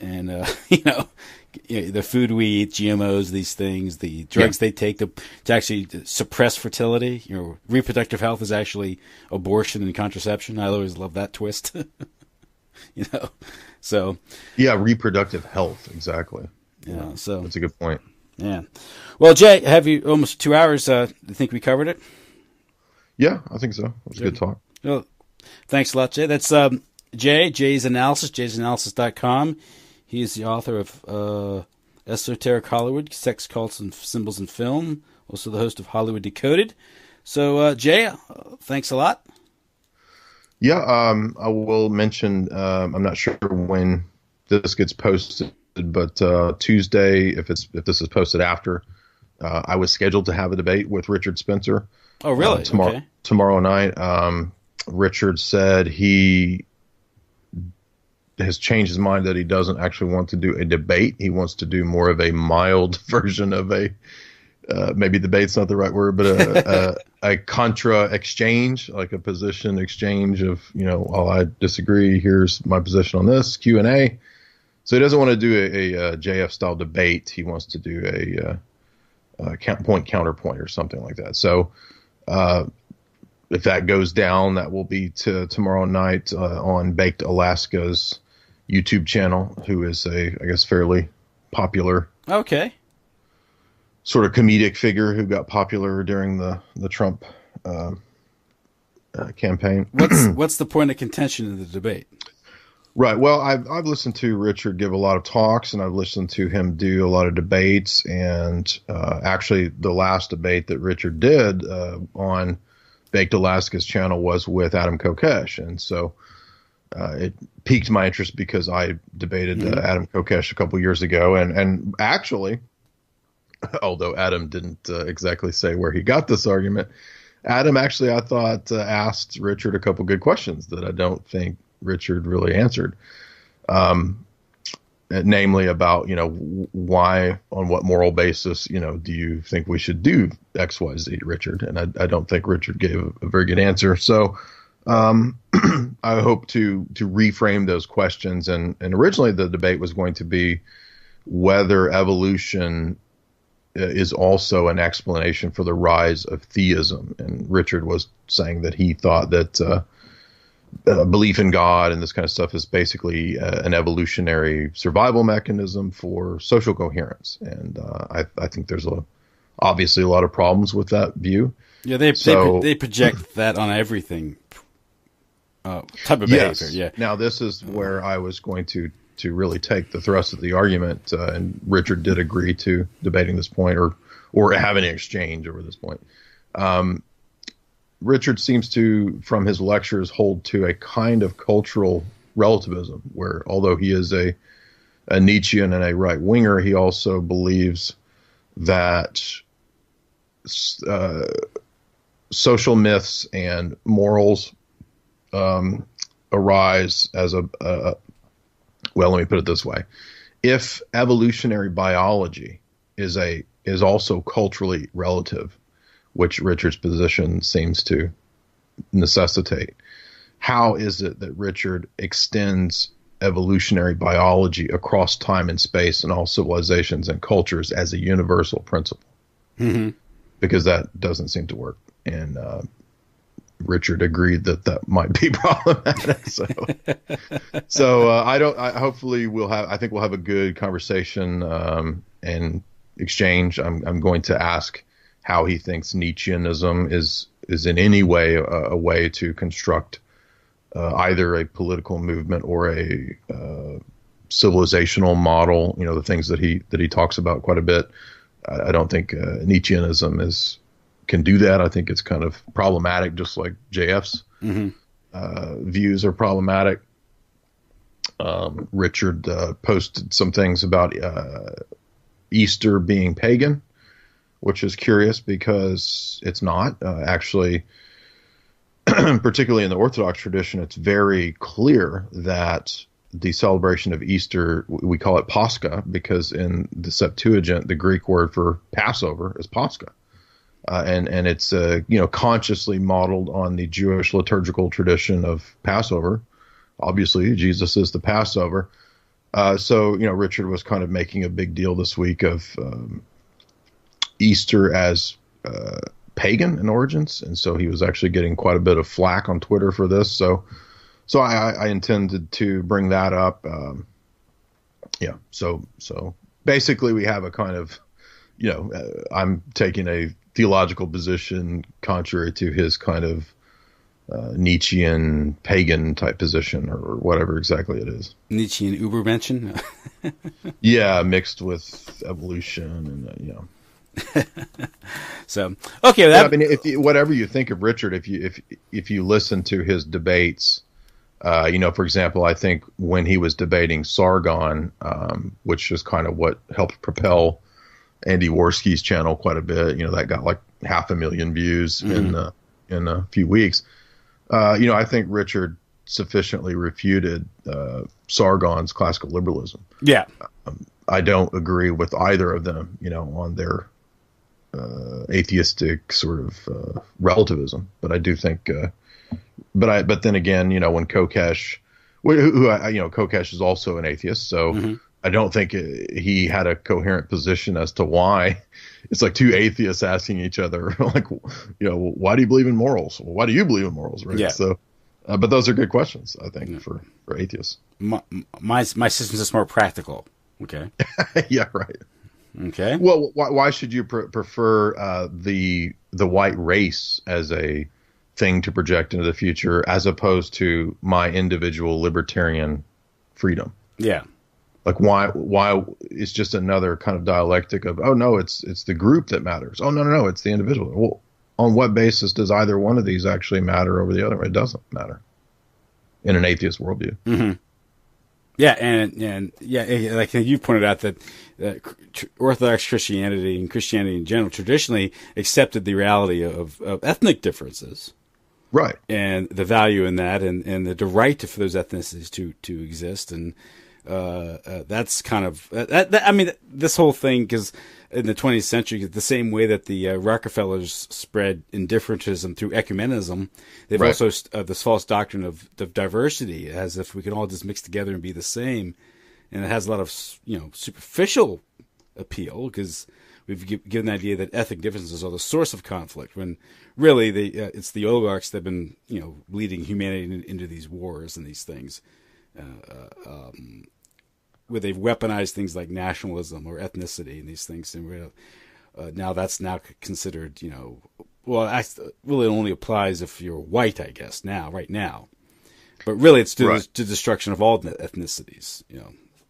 and the food we eat, GMOs, these things, the drugs they take to actually suppress fertility. Reproductive health is actually abortion and contraception. I always love that twist. So reproductive health, exactly. Yeah, so that's a good point. Yeah. Well, Jay, have you almost 2 hours? Do you think we covered it? Yeah, I think so. It was a good talk. Well, thanks a lot, Jay. That's Jay's Analysis, jaysanalysis.com. He is the author of Esoteric Hollywood, Sex, Cults, and Symbols in Film, also the host of Hollywood Decoded. So, Jay, thanks a lot. Yeah, I will mention, I'm not sure when this gets posted, but Tuesday, if this is posted after, I was scheduled to have a debate with Richard Spencer. Oh, really? Tomorrow night. Richard said he has changed his mind that he doesn't actually want to do a debate. He wants to do more of a mild version of a maybe debate's not the right word, but a contra exchange, like a position exchange of, while I disagree, here's my position on this, Q&A. So he doesn't want to do a JF style debate. He wants to do a counterpoint or something like that. So if that goes down, that will be tomorrow night on Baked Alaska's YouTube channel, who is I guess fairly popular. Okay. Sort of comedic figure who got popular during the Trump campaign. What's the point of contention in the debate? Right. Well, I've listened to Richard give a lot of talks, and I've listened to him do a lot of debates. And actually, the last debate that Richard did on Baked Alaska's channel was with Adam Kokesh, and so it piqued my interest because I debated Adam Kokesh a couple years ago, and actually, although Adam didn't exactly say where he got this argument, Adam actually, I thought, asked Richard a couple good questions that I don't think Richard really answered. Namely about, why, on what moral basis, do you think we should do X, Y, Z, Richard? And I don't think Richard gave a very good answer. So I hope to reframe those questions. And originally the debate was going to be whether evolution is also an explanation for the rise of theism. And Richard was saying that he thought that belief in God and this kind of stuff is basically an evolutionary survival mechanism for social coherence. And I think there's obviously a lot of problems with that view. Yeah, they project that on everything. Type of behavior. Yeah. Now this is where I was going to really take the thrust of the argument, and Richard did agree to debating this point or having an exchange over this point. Richard seems to, from his lectures, hold to a kind of cultural relativism, where although he is a Nietzschean and a right winger, he also believes that social myths and morals arise as well, let me put it this way. If evolutionary biology is also culturally relative, which Richard's position seems to necessitate, how is it that Richard extends evolutionary biology across time and space and all civilizations and cultures as a universal principle? Mm-hmm. Because that doesn't seem to work. And Richard agreed that might be problematic. So hopefully I think we'll have a good conversation and exchange. I'm going to ask how he thinks Nietzscheanism is in any way a way to construct either a political movement or a civilizational model. You know, the things that he talks about quite a bit. I don't think Nietzscheanism can do that. I think it's kind of problematic, just like JF's views are problematic. Richard posted some things about Easter being pagan, which is curious because it's not. Actually, particularly in the Orthodox tradition, it's very clear that the celebration of Easter, we call it Pascha, because in the Septuagint, the Greek word for Passover is Pascha. And it's consciously modeled on the Jewish liturgical tradition of Passover. Obviously, Jesus is the Passover. So Richard was kind of making a big deal this week of Easter as pagan in origins, and so he was actually getting quite a bit of flack on Twitter for this. So I intended to bring that up. So basically, we have a kind of I'm taking a theological position contrary to his kind of Nietzschean pagan type position, or whatever exactly it is. Nietzschean Ubermenschen? Yeah, mixed with evolution and So okay, that, I mean, whatever you think of Richard, if you listen to his debates, for example, I think when he was debating Sargon, which is kind of what helped propel Andy Worski's channel quite a bit, that got like 500,000 views in a few weeks. I think Richard sufficiently refuted Sargon's classical liberalism. Yeah. I don't agree with either of them, on their atheistic sort of relativism, but I do think. But then again, when Kokesh, Kokesh is also an atheist, so I don't think he had a coherent position as to why. It's like two atheists asking each other, like, why do you believe in morals? Well, why do you believe in morals? Right. Yeah. So, but those are good questions, I think, for atheists. My system's just more practical. Okay. Yeah. Right. Okay. Well, why should you prefer the white race as a thing to project into the future, as opposed to my individual libertarian freedom? Yeah. Like why it's just another kind of dialectic of, oh no, it's the group that matters. Oh no, it's the individual. Well, on what basis does either one of these actually matter over the other? It doesn't matter in an atheist worldview. Mm-hmm. Yeah, and like you pointed out that Orthodox Christianity and Christianity in general traditionally accepted the reality of ethnic differences, right? And the value in that, and the right for those ethnicities to exist, and that's kind of I mean, this whole thing, because in the 20th century, the same way that the Rockefellers spread indifferentism through ecumenism, they've also this false doctrine of diversity, as if we can all just mix together and be the same, and it has a lot of superficial appeal, because we've given the idea that ethnic differences are the source of conflict, when really it's the oligarchs that have been leading humanity into these wars and these things. Where they've weaponized things like nationalism or ethnicity and these things, and now that's considered, really only applies if you're white, I guess, right now. But really, it's to the destruction of all ethnicities,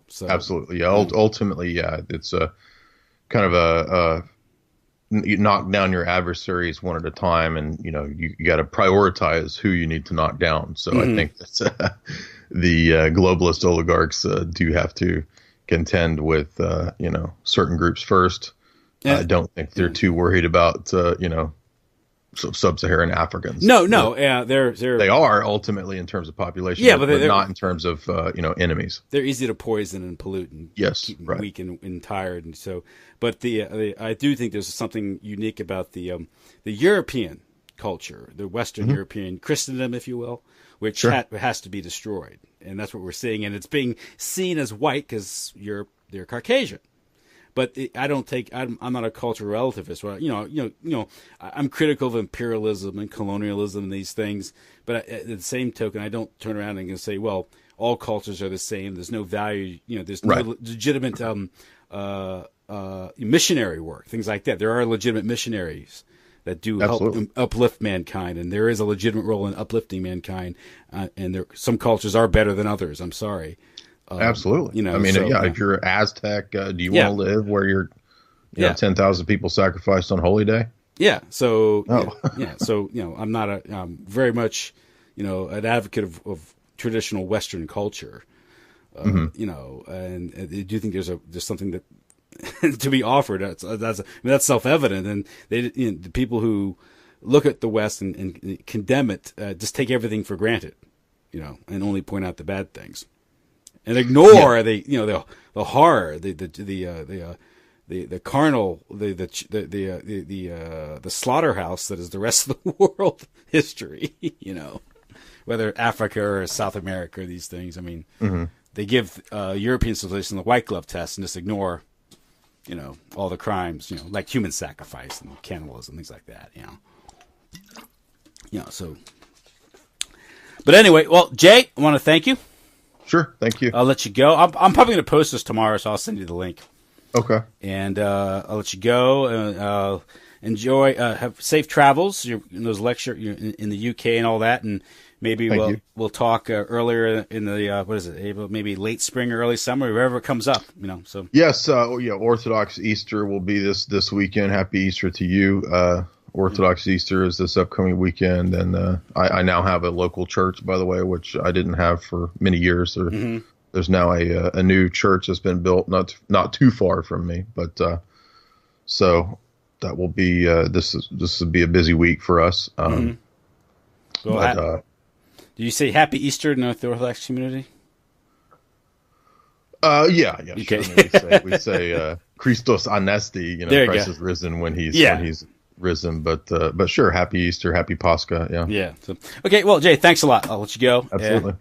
So absolutely, yeah. Ultimately, yeah, it's a kind of you knock down your adversaries one at a time, and you got to prioritize who you need to knock down. So I think globalist oligarchs do have to contend with certain groups first. I don't think they're too worried about sub-Saharan Africans. No, they are ultimately in terms of population, but not in terms of enemies. They're easy to poison and pollute and keep them weak and tired, and so. But I do think there's something unique about the European culture, the Western European Christendom, if you will, which has to be destroyed, and that's what we're seeing, and it's being seen as white because they're Caucasian. But I don't think I'm not a cultural relativist. Well, I'm critical of imperialism and colonialism and these things. But at the same token, I don't turn around and say, well, all cultures are the same. There's no value. There's no legitimate missionary work, things like that. There are legitimate missionaries that do help uplift mankind, and there is a legitimate role in uplifting mankind. And some cultures are better than others. I'm sorry. Absolutely. If you're an Aztec, do you want to live where you're 10,000 people sacrificed on Holy Day? Yeah. So, So, I'm not very much, an advocate of traditional Western culture, and I do think there's something that to be offered. That's self-evident. And the people who look at the West and condemn it, just take everything for granted, and only point out the bad things. And ignore the horror, the carnal, the slaughterhouse that is the rest of the world history. Whether Africa or South America or these things. I mean, they give European civilization the white glove test and just ignore, all the crimes, like human sacrifice and cannibalism, things like that. So. But anyway, well, Jay, I want to thank you. Sure, thank you. I'll let you go. I'm probably going to post this tomorrow, so I'll send you the link. Okay. And I'll let you go. Enjoy. Have safe travels. In those lecture in the UK and all that, and maybe we'll talk earlier in the what is it? April, maybe late spring or early summer, wherever it comes up. So yes, Orthodox Easter will be this weekend. Happy Easter to you. Orthodox Easter is this upcoming weekend, and I now have a local church, by the way, which I didn't have for many years. There's now a new church that's been built not too far from me, but so that will be this will be a busy week for us. Do you say Happy Easter in the Orthodox community? Yeah. Okay. Sure. We say Christos Anesti. Christ is risen when he's risen, but sure, Happy Easter, Happy Pascha. Yeah. So, okay, well, Jay, thanks a lot. I'll let you go. Absolutely.